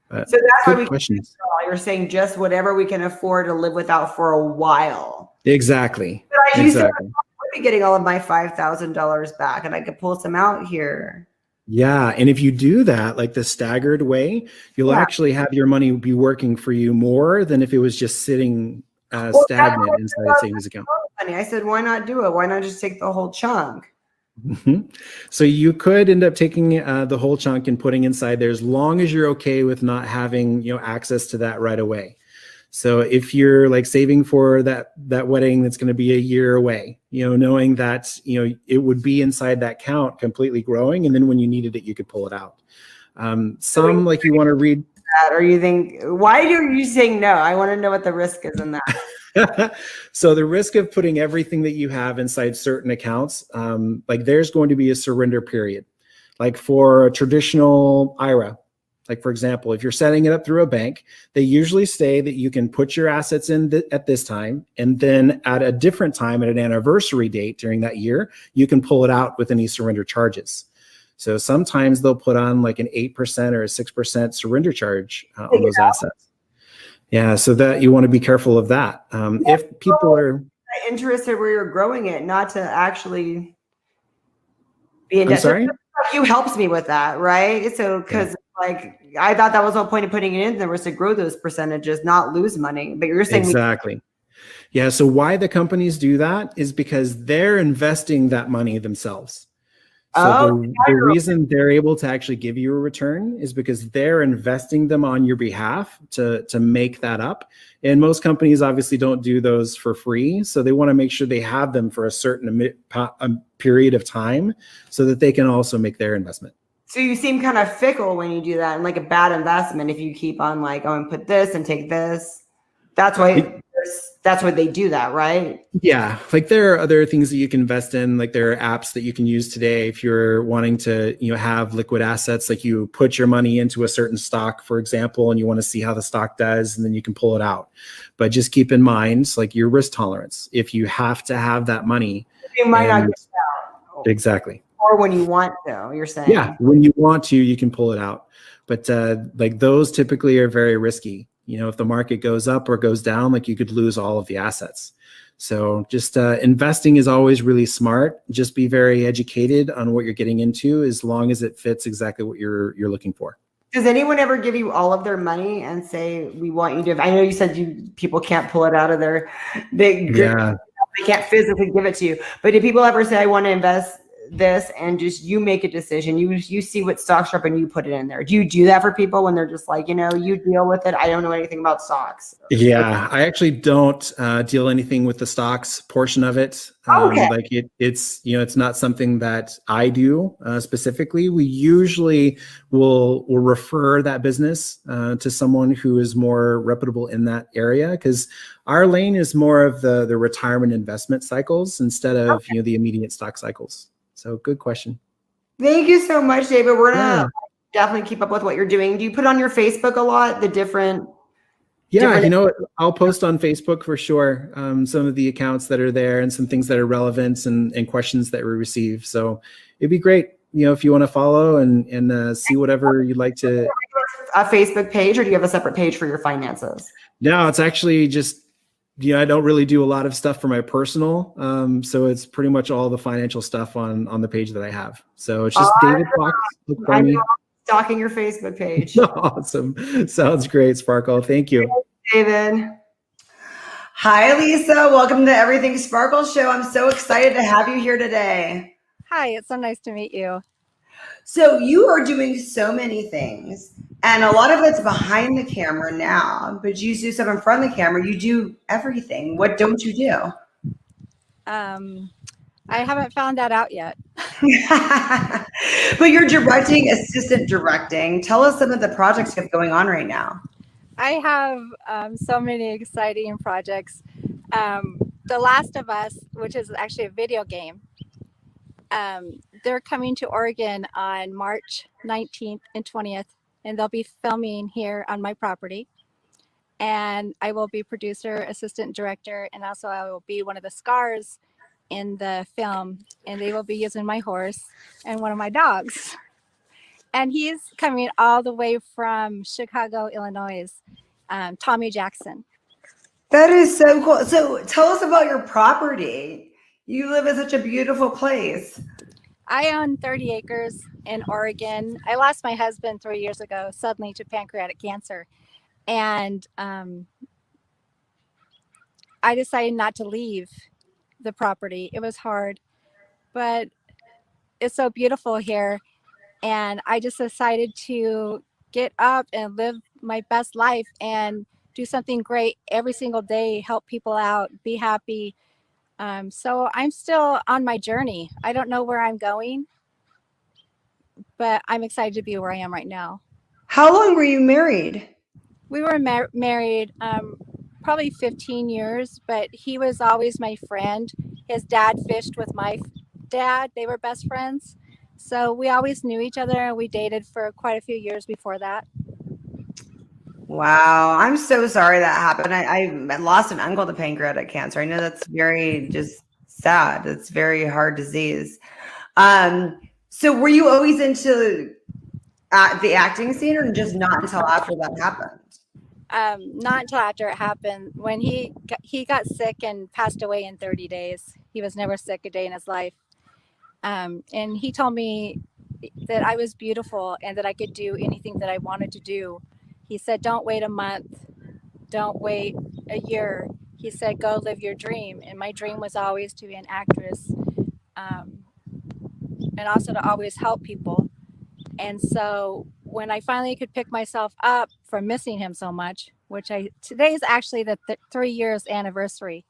But So that's why good questions. you're saying just whatever we can afford to live without for a while. Exactly. But I used to Exactly. be getting all of my $5,000 back, and I could pull some out here. Yeah. And if you do that, like the staggered way, you'll actually have your money be working for you more than if it was just sitting stagnant inside a savings account. I said, why not do it? Why not just take the whole chunk? So you could end up taking the whole chunk and putting inside there, as long as you're okay with not having access to that right away. So if you're like saving for that wedding that's going to be a year away, knowing that it would be inside that count completely growing, and then when you needed it, you could pull it out. Some like you want to read that, or you think, why are you saying no? I want to know what the risk is in that. So the risk of putting everything that you have inside certain accounts, like there's going to be a surrender period. Like for a traditional IRA, like for example, if you're setting it up through a bank, they usually say that you can put your assets in at this time, and then at a different time, at an anniversary date during that year, you can pull it out with any surrender charges. So sometimes they'll put on like an 8% or a 6% surrender charge on those assets. Yeah, so that you want to be careful of that. If people are interested where you're growing it, not to actually be in debt. I'm sorry? You helps me with that, right? So because like I thought that was the whole point of putting it in there, was to grow those percentages, not lose money. But you're saying exactly. Yeah. So why the companies do that is because they're investing that money themselves. So the reason they're able to actually give you a return is because they're investing them on your behalf to make that up. And most companies obviously don't do those for free. So they want to make sure they have them for a certain period of time so that they can also make their investment. So you seem kind of fickle when you do that, and like a bad investment if you keep on like, oh, and put this and take this. That's why they do that, right? Yeah, like there are other things that you can invest in. Like there are apps that you can use today if you're wanting to, have liquid assets. Like you put your money into a certain stock, for example, and you want to see how the stock does, and then you can pull it out. But just keep in mind, like your risk tolerance. If you have to have that money, you might not get it out. Exactly. Or when you want to, you're saying. Yeah, when you want to, you can pull it out. But like those typically are very risky. If the market goes up or goes down, like you could lose all of the assets. So just investing is always really smart. Just be very educated on what you're getting into, as long as it fits exactly what you're looking for. Does anyone ever give you all of their money and say, we want you to, I know you said people can't pull it out of they can't physically give it to you, but do people ever say, I want to invest this, and just you make a decision, you see what stocks are up and you put it in there? Do you do that for people when they're just like, you deal with it, I don't know anything about stocks? Yeah, I actually don't deal anything with the stocks portion of it. Like it's not something that I do specifically. We usually will refer that business to someone who is more reputable in that area, because our lane is more of the retirement investment cycles instead of the immediate stock cycles. So good question. Thank you so much, David. We're gonna definitely keep up with what you're doing. Do you put on your Facebook a lot, the different? Yeah, I'll post on Facebook for sure. Some of the accounts that are there and some things that are relevant and questions that we receive. So it'd be great, if you want to follow and see whatever you'd like to. A Facebook page, or do you have a separate page for your finances? No, it's actually just, I don't really do a lot of stuff for my personal. So it's pretty much all the financial stuff on the page that I have. So it's just David Foxx. Look for me. Stalking your Facebook page. Awesome. Sounds great, Sparkle. Thank you. David. Hi, Lisa. Welcome to Everything Sparkle Show. I'm so excited to have you here today. Hi, it's so nice to meet you. So you are doing so many things, and a lot of it's behind the camera now, but you do some in front of the camera. You do everything. What don't you do? I haven't found that out yet. But you're directing, assistant directing. Tell us some of the projects you have going on right now. I have so many exciting projects. The Last of Us, which is actually a video game, they're coming to Oregon on March 19th and 20th, and they'll be filming here on my property. And I will be producer, assistant director, and also I will be one of the scars in the film, and they will be using my horse and one of my dogs. And he's coming all the way from Chicago, Illinois, Tommy Jackson. That is so cool. So tell us about your property. You live in such a beautiful place. I own 30 acres in Oregon. I lost my husband 3 years ago suddenly to pancreatic cancer. And I decided not to leave the property. It was hard, but it's so beautiful here. And I just decided to get up and live my best life and do something great every single day, help people out, be happy. So I'm still on my journey. I don't know where I'm going, but I'm excited to be where I am right now. How long were you married? We were married probably 15 years, but he was always my friend. His dad fished with my dad. They were best friends. So we always knew each other, and we dated for quite a few years before that. Wow, I'm so sorry that happened. I lost an uncle to pancreatic cancer. I know that's very just sad. It's very hard disease. So were you always into the acting scene, or just not until after that happened? Not until after it happened. When he got sick and passed away in 30 days. He was never sick a day in his life. And he told me that I was beautiful and that I could do anything that I wanted to do. He said, don't wait a month. Don't wait a year. He said, go live your dream. And my dream was always to be an actress, and also to always help people. And so when I finally could pick myself up from missing him so much, which today is actually the 3 years anniversary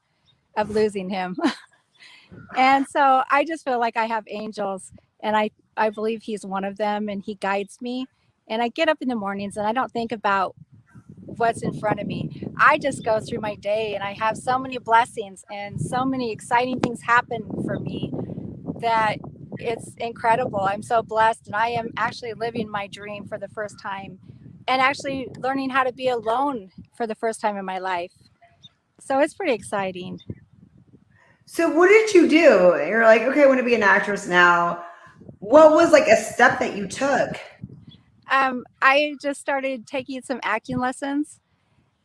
of losing him. And so I just feel like I have angels, and I believe he's one of them, and he guides me. And I get up in the mornings and I don't think about what's in front of me. I just go through my day, and I have so many blessings and so many exciting things happen for me that it's incredible. I'm so blessed, and I am actually living my dream for the first time, and actually learning how to be alone for the first time in my life. So it's pretty exciting. So what did you do? You're like, okay, I want to be an actress now. What was like a step that you took? I just started taking some acting lessons,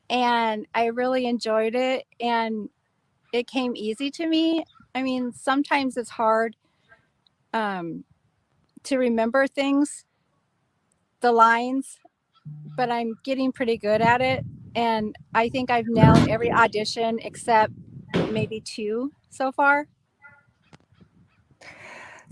and I really enjoyed it, and it came easy to me. I mean, sometimes it's hard to remember things, the lines, but I'm getting pretty good at it. And I think I've nailed every audition except maybe 2 so far.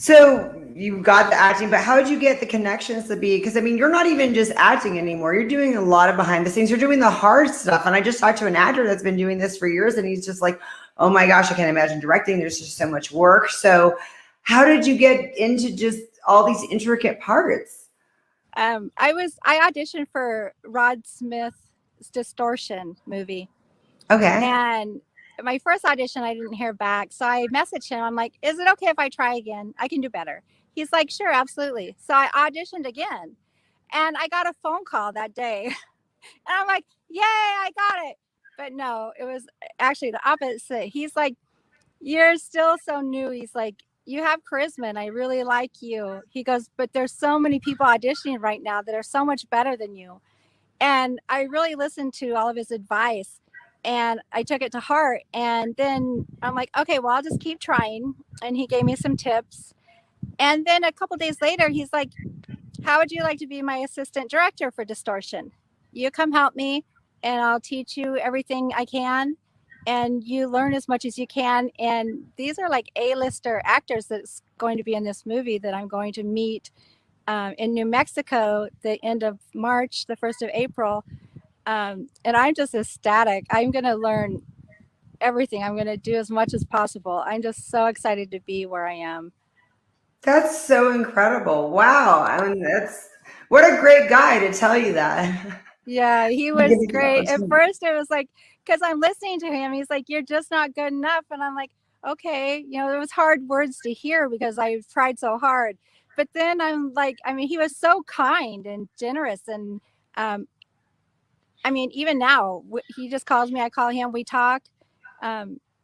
So you got the acting, but how did you get the connections to be? Because I mean, you're not even just acting anymore. You're doing a lot of behind the scenes. You're doing the hard stuff. And I just talked to an actor that's been doing this for years, and he's just like, oh my gosh, I can't imagine directing. There's just so much work. So how did you get into just all these intricate parts? I auditioned for Rod Smith's Distortion movie. Okay. And my first audition, I didn't hear back. So I messaged him. I'm like, is it okay if I try again? I can do better. He's like, sure, absolutely. So I auditioned again, and I got a phone call that day. And I'm like, yay, I got it. But no, it was actually the opposite. He's like, you're still so new. He's like, you have charisma, and I really like you. He goes, but there's so many people auditioning right now that are so much better than you. And I really listened to all of his advice, and I took it to heart. And then I'm like, okay, well, I'll just keep trying. And he gave me some tips. And then a couple days later, he's like, how would you like to be my assistant director for Distortion? You come help me, and I'll teach you everything I can, and you learn as much as you can. And these are like A-lister actors that's going to be in this movie that I'm going to meet in New Mexico the end of March, the 1st of April. And I'm just ecstatic. I'm going to learn everything. I'm going to do as much as possible. I'm just so excited to be where I am. That's so incredible. Wow. I mean, what a great guy to tell you that. Yeah, he was great. At first, it was like, because I'm listening to him, he's like, you're just not good enough. And I'm like, okay, it was hard words to hear because I've tried so hard. But then I'm like, I mean, he was so kind and generous. And I mean, even now, he just calls me, I call him, we talk.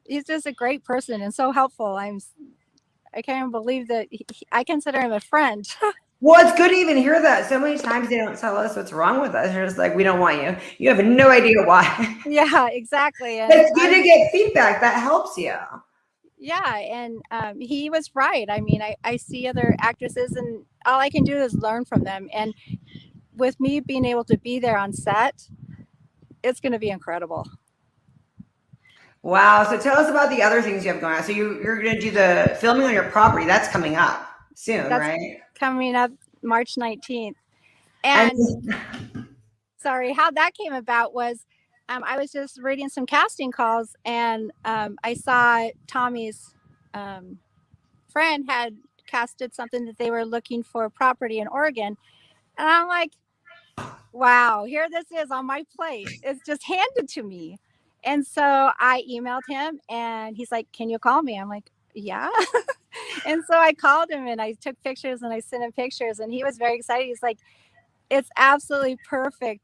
he's just a great person and so helpful. I can't believe that I consider him a friend. Well, it's good to even hear that. So many times they don't tell us what's wrong with us. They're just like, we don't want you. You have no idea why. Yeah, exactly. And It's good to get feedback. That helps you. yeah, and he was right. I mean, I see other actresses, and all I can do is learn from them. And with me being able to be there on set, it's going to be incredible. Wow. So tell us about the other things you have going on. So you're going to do the filming on your property. That's coming up soon, That's right? coming up March 19th. And And sorry, how that came about was I was just reading some casting calls, and I saw Tommy's friend had casted something that they were looking for property in Oregon. And I'm like, wow, here this is on my plate. It's just handed to me. And so I emailed him and he's like, can you call me? I'm like, yeah. And so I called him and I took pictures and I sent him pictures and he was very excited. He's like, it's absolutely perfect.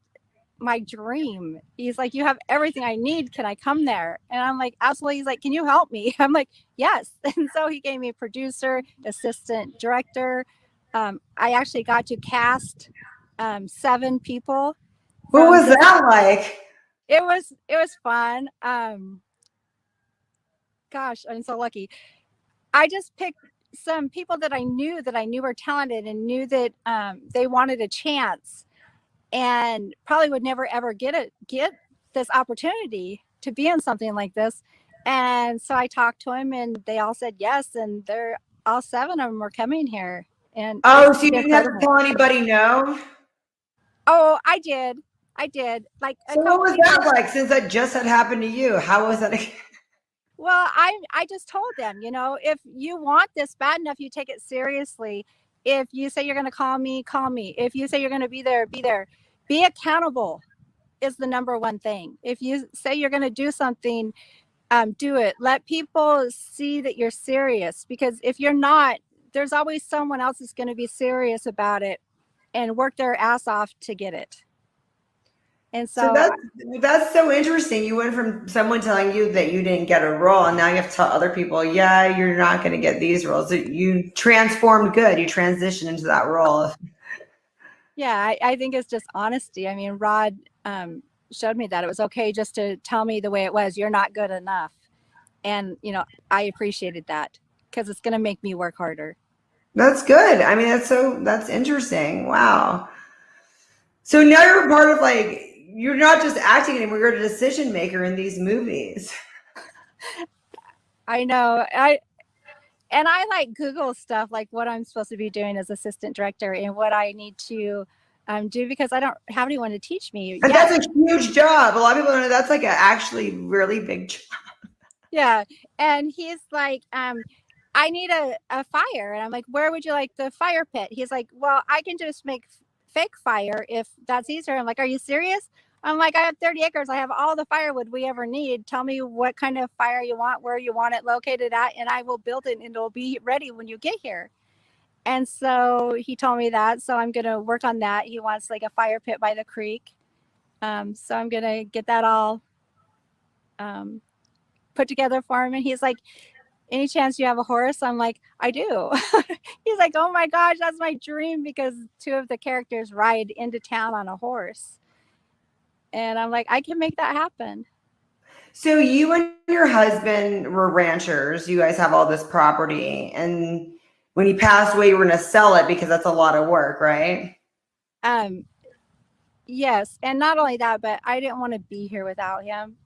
My dream. He's like, you have everything I need. Can I come there? And I'm like, absolutely. He's like, can you help me? I'm like, yes. And so he gave me a producer, assistant director. I actually got to cast 7 people. what was that like? It was fun. Gosh, I'm so lucky. I just picked some people that I knew were talented and knew that they wanted a chance and probably would never ever get this opportunity to be in something like this. And so I talked to him and they all said yes, and they're all 7 of them were coming here. And Oh, so you didn't have to tell anybody no? Oh, I did. Like So what was that like since that just had happened to you? How was that? Well, I just told them, if you want this bad enough, you take it seriously. If you say you're going to call me, call me. If you say you're going to be there, be there. Be accountable is the number one thing. If you say you're going to do something, do it. Let people see that you're serious, because if you're not, there's always someone else that's going to be serious about it and work their ass off to get it. And So so that's so interesting. You went from someone telling you that you didn't get a role, and now you have to tell other people, yeah, you're not going to get these roles. So you transformed good. You transitioned into that role. yeah, I think it's just honesty. I mean, Rod showed me that it was okay just to tell me the way it was. You're not good enough. And, I appreciated that because it's going to make me work harder. That's good. I mean, that's interesting. Wow. So now you're a part of you're not just acting anymore, you're a decision maker in these movies. I know. I like Google stuff, like what I'm supposed to be doing as assistant director and what I need to do, because I don't have anyone to teach me. And that's a huge job. A lot of people don't know that's like a actually really big job. Yeah. And he's like, I need a fire. And I'm like, where would you like the fire pit? He's like, well, I can just make fake fire if that's easier. I'm like, are you serious? I'm like, I have 30 acres. I have all the firewood we ever need. Tell me what kind of fire you want, where you want it located at, and I will build it and it'll be ready when you get here. And so he told me that. So I'm going to work on that. He wants like a fire pit by the creek. So I'm going to get that all put together for him. And he's like, any chance you have a horse? I'm like, I do. He's like, oh my gosh, that's my dream, because 2 of the characters ride into town on a horse. And I'm like, I can make that happen. So you and your husband were ranchers. You guys have all this property. And when he passed away, you were going to sell it because that's a lot of work, right? Yes. And not only that, but I didn't want to be here without him.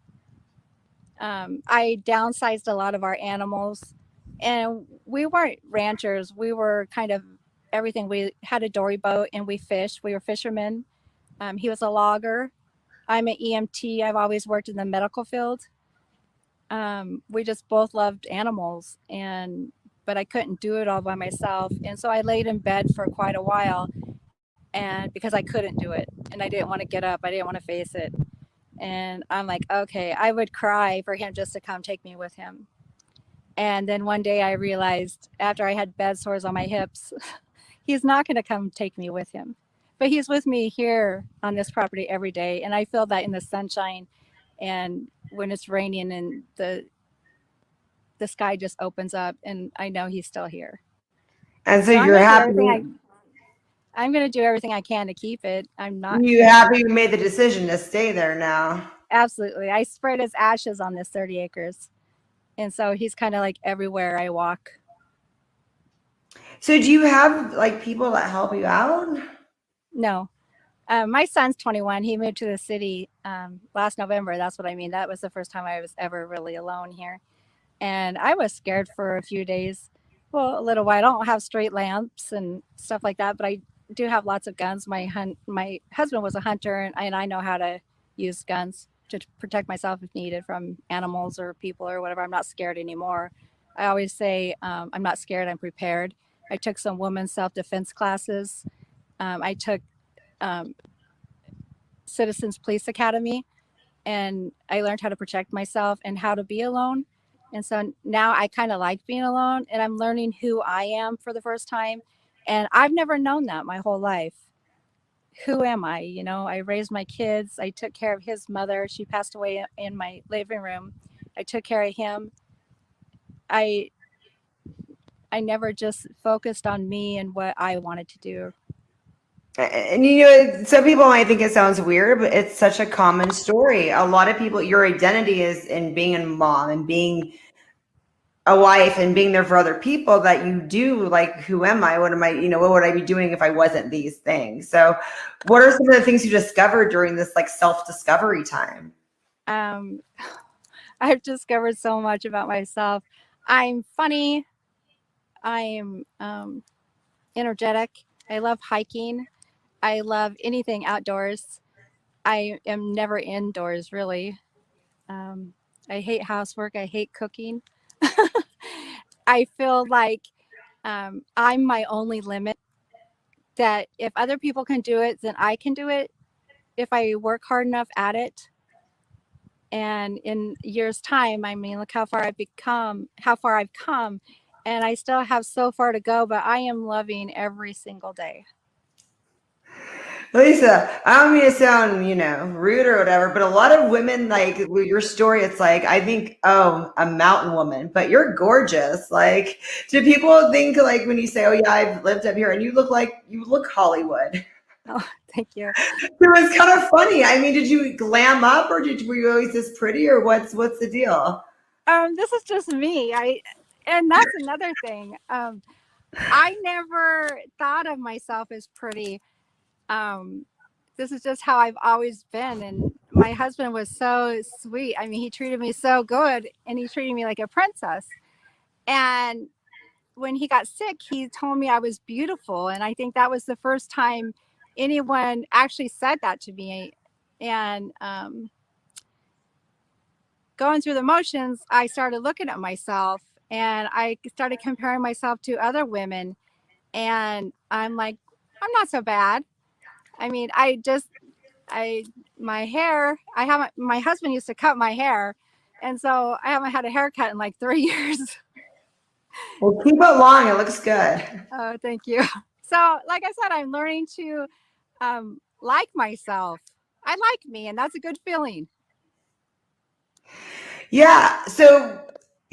I downsized a lot of our animals, and we weren't ranchers. We were kind of everything. We had a dory boat and we fished. We were fishermen. He was a logger. I'm an EMT. I've always worked in the medical field. We just both loved animals, but I couldn't do it all by myself. And so I laid in bed for quite a while, and because I couldn't do it and I didn't want to get up, I didn't want to face it. And I'm like, okay, I would cry for him just to come take me with him. And then one day I realized, after I had bed sores on my hips, he's not going to come take me with him. But he's with me here on this property every day. And I feel that in the sunshine and when it's raining and the the sky just opens up and I know he's still here. And so So you're happy. I'm going to do everything I can to keep it. I'm not. You happy you made the decision to stay there now? Absolutely. I spread his ashes on this 30 acres. And so he's kind of like everywhere I walk. So do you have like people that help you out? No. My son's 21. He moved to the city last November. That's what I mean. That was the first time I was ever really alone here. And I was scared for a few days. Well, a little while. I don't have straight lamps and stuff like that, but I do have lots of guns. My husband was a hunter, and I know how to use guns to protect myself if needed from animals or people or whatever. I'm not scared anymore. I always say I'm not scared. I'm prepared. I took some women's self-defense classes. I took Citizens Police Academy, and I learned how to protect myself and how to be alone. And so now I kind of like being alone, and I'm learning who I am for the first time. And I've never known that my whole life. Who am I? You know, I raised my kids. I took care of his mother. She passed away in my living room. I took care of him. I never just focused on me and what I wanted to do. And you know, some people might think it sounds weird, but it's such a common story. A lot of people, your identity is in being a mom and being a wife and being there for other people, that you do like, who am I? What am I, you know, what would I be doing if I wasn't these things? So what are some of the things you discovered during this like self-discovery time? I've discovered so much about myself. I'm funny. I'm energetic. I love hiking. I love anything outdoors. I am never indoors, really. I hate housework. I hate cooking. I feel like I'm my only limit, that if other people can do it, then I can do it if I work hard enough at it. And in years' time, I mean, look how far I've come, and I still have so far to go, but I am loving every single day. Lisa, I don't mean to sound, you know, rude or whatever, but a lot of women, like with your story, it's like, I think, oh, a mountain woman, but you're gorgeous. Like, do people think like when you say, oh yeah, I've lived up here, and you look Hollywood? Oh, thank you. It was kind of funny. I mean, did you glam up, or were you always this pretty, or what's the deal? This is just me. And that's another thing. I never thought of myself as pretty. This is just how I've always been. And my husband was so sweet. I mean, he treated me so good, and he treated me like a princess. And when he got sick, he told me I was beautiful. And I think that was the first time anyone actually said that to me. And going through the motions, I started looking at myself, and I started comparing myself to other women. And I'm like, I'm not so bad. I mean, my hair, my husband used to cut my hair. And so I haven't had a haircut in like 3 years. Well, keep it long. It looks good. Oh, thank you. So, like I said, I'm learning to like myself. I like me, and that's a good feeling. Yeah. So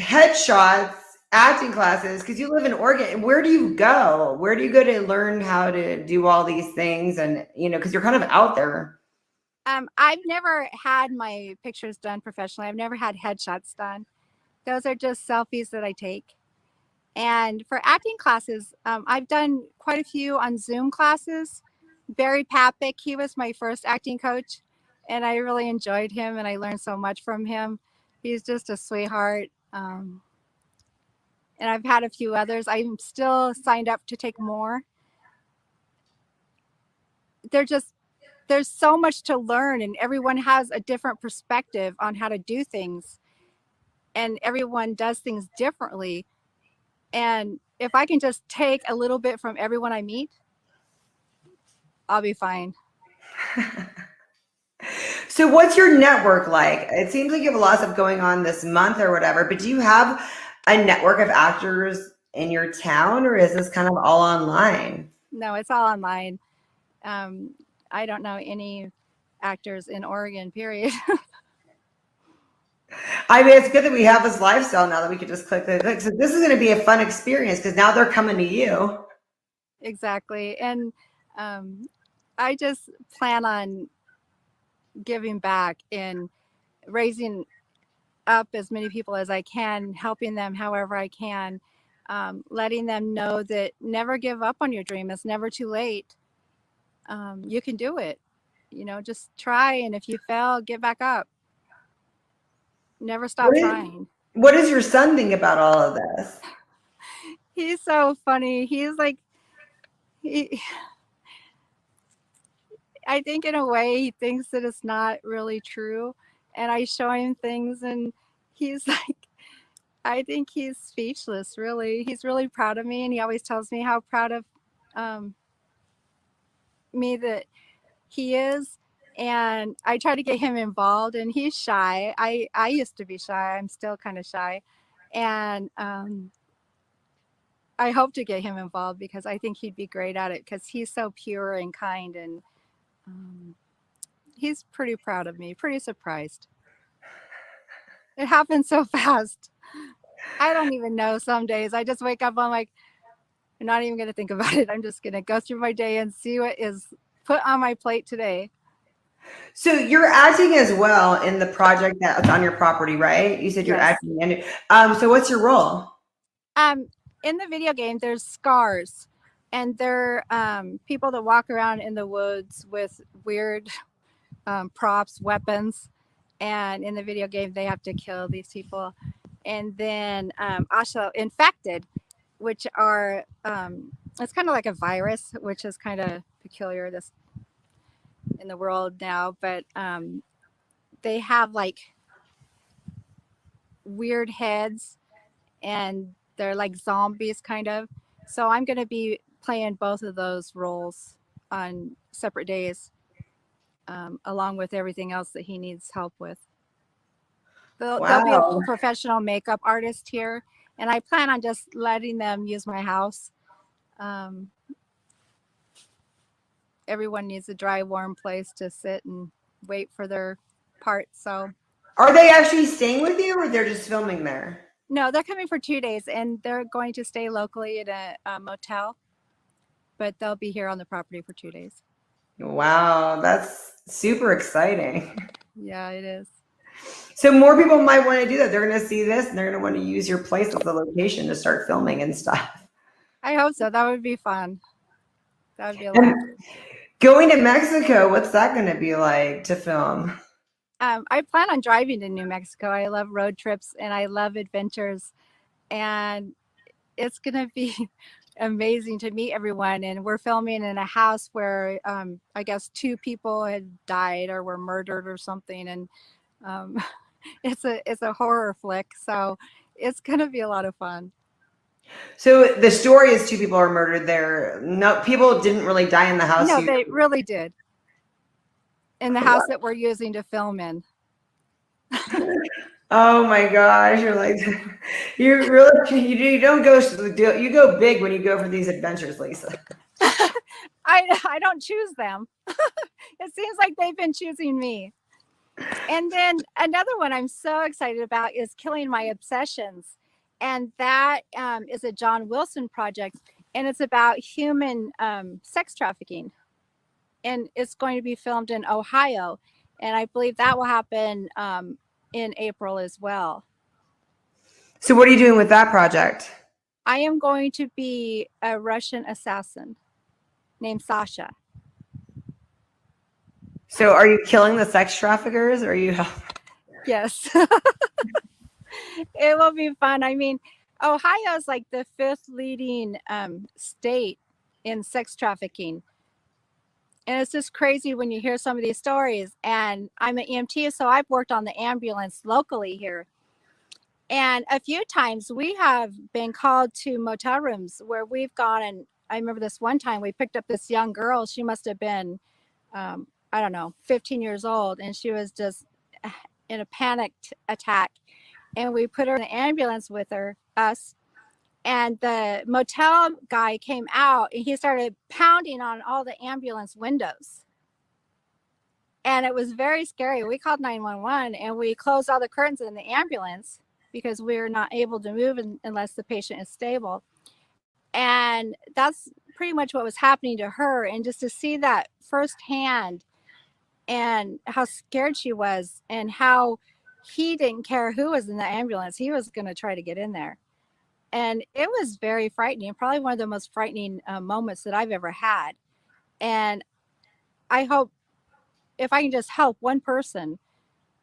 headshots, acting classes, because you live in Oregon. Where do you go? Where do you go to learn how to do all these things? And, you know, because you're kind of out there. I've never had my pictures done professionally. I've never had headshots done. Those are just selfies that I take. And for acting classes, I've done quite a few on Zoom classes. Barry Papick, he was my first acting coach, and I really enjoyed him, and I learned so much from him. He's just a sweetheart. And I've had a few others. I'm still signed up to take more. There's so much to learn, and everyone has a different perspective on how to do things, and everyone does things differently. And if I can just take a little bit from everyone I meet, I'll be fine. So what's your network like? It seems like you have a lot of stuff going on this month or whatever, but do you have a network of actors in your town, or is this kind of all online? No, it's all online. I don't know any actors in Oregon, period. I mean, it's good that we have this lifestyle now that we can just click. So this is going to be a fun experience because now they're coming to you. Exactly. And I just plan on giving back and raising up as many people as I can, helping them however I can, letting them know that never give up on your dream. It's never too late. You can do it. You know, just try. And if you fail, get back up. Never stop trying. What does your son think about all of this? He's so funny. He's like, he, I think in a way he thinks that it's not really true. And I show him things and he's like, I think he's speechless, really. He's really proud of me. And he always tells me how proud of um, me that he is. And I try to get him involved and he's shy. I used to be shy. I'm still kind of shy. And I hope to get him involved because I think he'd be great at it because he's so pure and kind and he's pretty proud of me, pretty surprised. It happened so fast. I don't even know some days. I just wake up, I'm like, I'm not even going to think about it. I'm just going to go through my day and see what is put on my plate today. So you're acting as well in the project that's on your property, right? You said you're Yes. acting in it. So what's your role? In the video game, there's scars, and they're people that walk around in the woods with weird props, weapons, and in the video game, they have to kill these people. And then also infected, which are it's kind of like a virus, which is kind of peculiar this in the world now, but they have like weird heads and they're like zombies kind of. So I'm going to be playing both of those roles on separate days, along with everything else that he needs help with. There'll be a professional makeup artist here, and I plan on just letting them use my house. Everyone needs a dry, warm place to sit and wait for their part. So, are they actually staying with you, or they're just filming there? No, they're coming for 2 days, and they're going to stay locally at a motel, but they'll be here on the property for 2 days. Wow, that's super exciting. Yeah, it is. So more people might want to do that. They're going to see this and they're going to want to use your place as a location to start filming and stuff. I hope so. That would be fun. That would be a lot of fun. Going to Mexico, what's that going to be like to film? I plan on driving to New Mexico. I love road trips and I love adventures. And it's going to be amazing to meet everyone. And we're filming in a house where I guess 2 people had died or were murdered or something. And it's a horror flick. So it's going to be a lot of fun. So the story is 2 people are murdered there. No, people didn't really die in the house. No, they really did. In the house that we're using to film in. Oh my gosh, you're like, you really, you don't go, you go big when you go for these adventures, Lisa. I don't choose them. It seems like they've been choosing me. And then another one I'm so excited about is Killing My Obsessions. And that is a John Wilson project. And it's about human sex trafficking. And it's going to be filmed in Ohio. And I believe that will happen in April as well. So what are you doing with that project? I am going to be a Russian assassin named Sasha. So are you killing the sex traffickers or are you? Yes. It will be fun. I mean, Ohio is like the 5th leading state in sex trafficking. And it's just crazy when you hear some of these stories. And I'm an EMT, so I've worked on the ambulance locally here. And a few times we have been called to motel rooms where we've gone. And I remember this one time we picked up this young girl. She must have been, I don't know, 15 years old. And she was just in a panicked attack. And we put her in an ambulance with us. And the motel guy came out and he started pounding on all the ambulance windows. And it was very scary. We called 911 and we closed all the curtains in the ambulance because we're not able to move unless the patient is stable. And that's pretty much what was happening to her. And just to see that firsthand and how scared she was and how he didn't care who was in the ambulance, he was going to try to get in there. And it was very frightening, probably one of the most frightening moments that I've ever had. And I hope if I can just help one person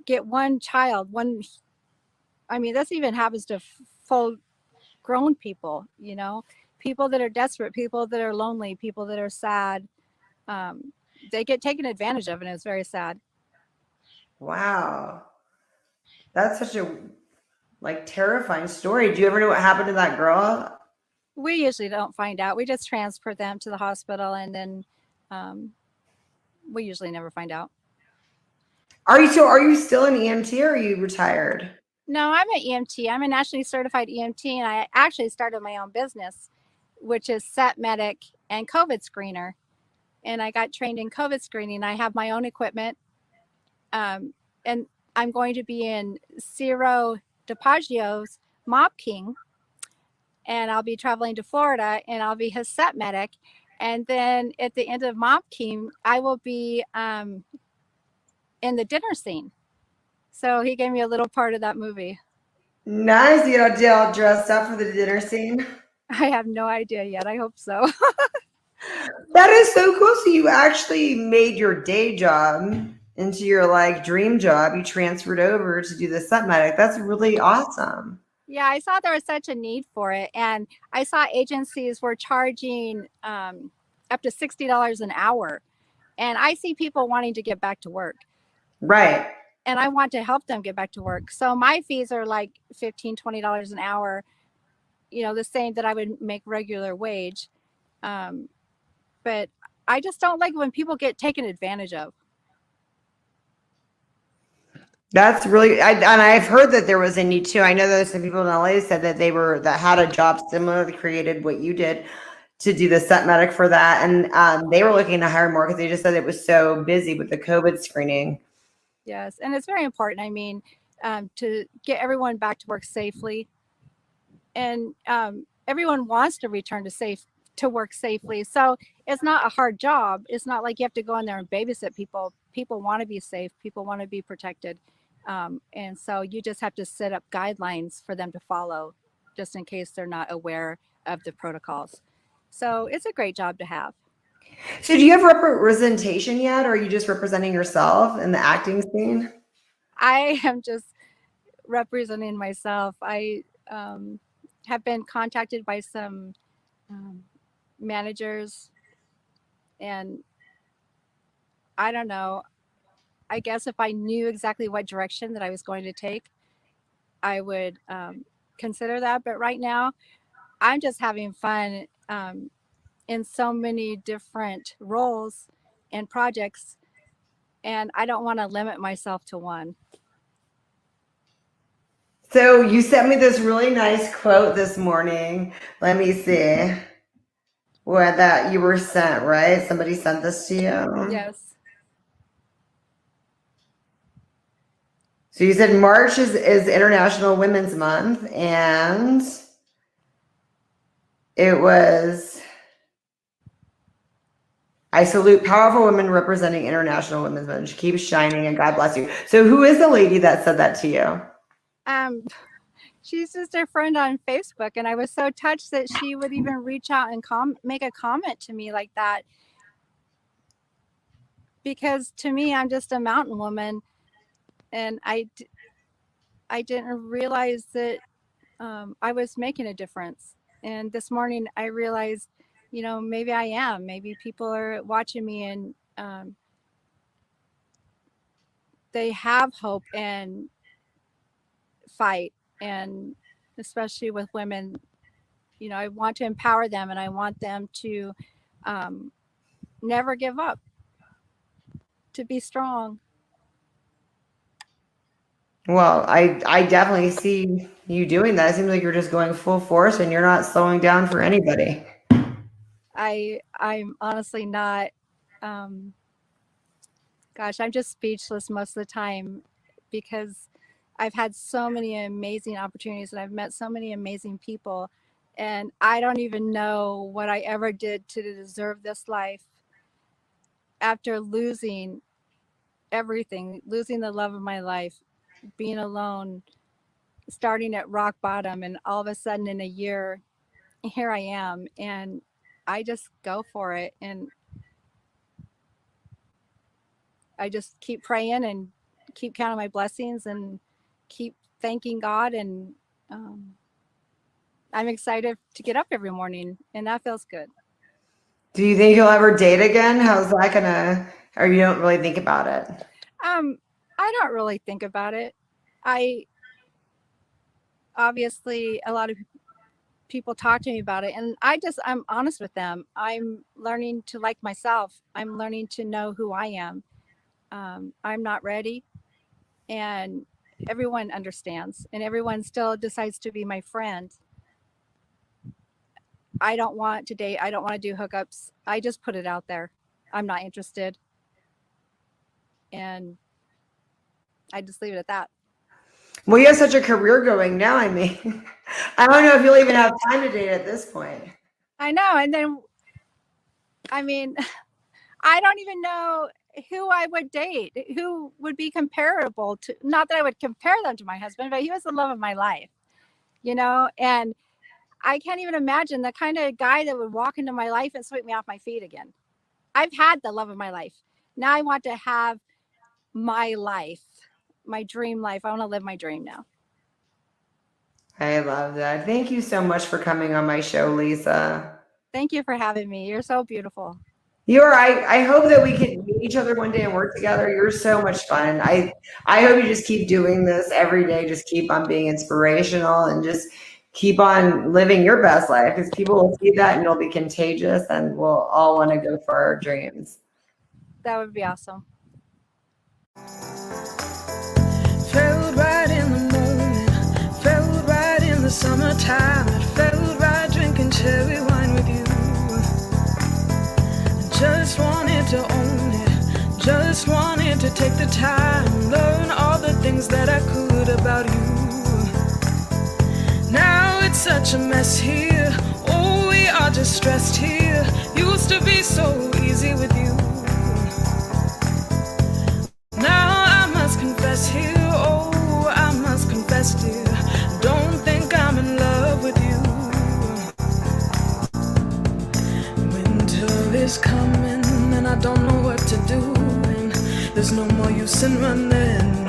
get one child, this even happens to full grown people, people that are desperate, people that are lonely, people that are sad. They get taken advantage of, and it's very sad. Wow. That's such a terrifying story. Do you ever know what happened to that girl? We usually don't find out. We just transfer them to the hospital, and then we usually never find out. Are you still an EMT or are you retired? No, I'm an EMT. I'm a nationally certified EMT, and I actually started my own business, which is Set Medic and COVID Screener. And I got trained in COVID screening. I have my own equipment. And I'm going to be in Ciro DiPaggio's Mob King. And I'll be traveling to Florida, and I'll be his Set Medic. And then at the end of Mob King, I will be in the dinner scene. So he gave me a little part of that movie. Nice. You know, all dressed up for the dinner scene. I have no idea yet. I hope so. That is so cool. So you actually made your day job into your dream job. You transferred over to do the Set Medic. That's really awesome. Yeah, I saw there was such a need for it. And I saw agencies were charging up to $60 an hour. And I see people wanting to get back to work. Right. And I want to help them get back to work. So my fees are like $15, $20 an hour, the same that I would make regular wage. But I just don't like when people get taken advantage of. That's really, I've heard that there was a need too. I know that some people in LA said that that had a job similarly created what you did to do the Set Medic for that. And they were looking to hire more because they just said it was so busy with the COVID screening. Yes. And it's very important. To get everyone back to work safely. And everyone wants to return to work safely. So it's not a hard job. It's not like you have to go in there and babysit people. People want to be safe. People want to be protected. And so you just have to set up guidelines for them to follow just in case they're not aware of the protocols. So it's a great job to have. So do you have representation yet, or are you just representing yourself in the acting scene? I am just representing myself. I have been contacted by some managers, and I don't know. I guess if I knew exactly what direction that I was going to take, I would consider that. But right now, I'm just having fun in so many different roles and projects, and I don't want to limit myself to one. So you sent me this really nice quote this morning. Let me see. What that you were sent, right? Somebody sent this to you? Yes. So you said March is International Women's Month, and it was, I salute powerful women representing International Women's Month. She keeps shining, and God bless you. So who is the lady that said that to you? She's just a friend on Facebook, and I was so touched that she would even reach out and make a comment to me like that. Because to me, I'm just a mountain woman, and I didn't realize that I was making a difference. And this morning, I realized, maybe I am. Maybe people are watching me, and they have hope and fight. And especially with women, I want to empower them, and I want them to never give up, to be strong. Well, I definitely see you doing that. It seems like you're just going full force and you're not slowing down for anybody. I'm honestly not, because Gosh, I'm just speechless most of the time because I've had so many amazing opportunities and I've met so many amazing people. And I don't even know what I ever did to deserve this life after losing everything, losing the love of my life, being alone, starting at rock bottom. And all of a sudden in a year, here I am. And I just go for it. And I just keep praying and keep counting my blessings and keep thanking God. And I'm excited to get up every morning, and that feels good. Do you think you'll ever date again? How's that gonna, or you don't really think about it? I don't really think about it. I obviously a lot of people talk to me about it, and I'm honest with them. I'm learning to like myself. I'm learning to know who I am. I'm not ready, and everyone understands, and everyone still decides to be my friend. I don't want to date. I don't want to do hookups. I just put it out there. I'm not interested. And I just leave it at that. Well, you have such a career going now. I mean, I don't know if you'll even have time to date at this point. I know. And then, I mean, I don't even know who I would date, who would be comparable to, not that I would compare them to my husband, but he was the love of my life, you know? And I can't even imagine the kind of guy that would walk into my life and sweep me off my feet again. I've had the love of my life. Now I want to have my life, my dream life. I want to live my dream now. I love that. Thank you so much for coming on my show, Lisa. Thank you for having me. You're so beautiful. I hope that we can meet each other one day and work together. You're so much fun. I hope you just keep doing this every day. Just keep on being inspirational and just keep on living your best life, because people will see that and it'll be contagious and we'll all want to go for our dreams. That would be awesome. Felt right in the moment, felt right in the summertime. It felt right drinking cherry wine with you. Just wanted to own it, just wanted to take the time, learn all the things that I could about you. Now it's such a mess here, oh, we are just stressed here. Used to be so easy with you. Now I must confess here, oh, I must confess, dear, don't think I'm in love with you. Winter is coming and I don't know what to do, and there's no more use in running.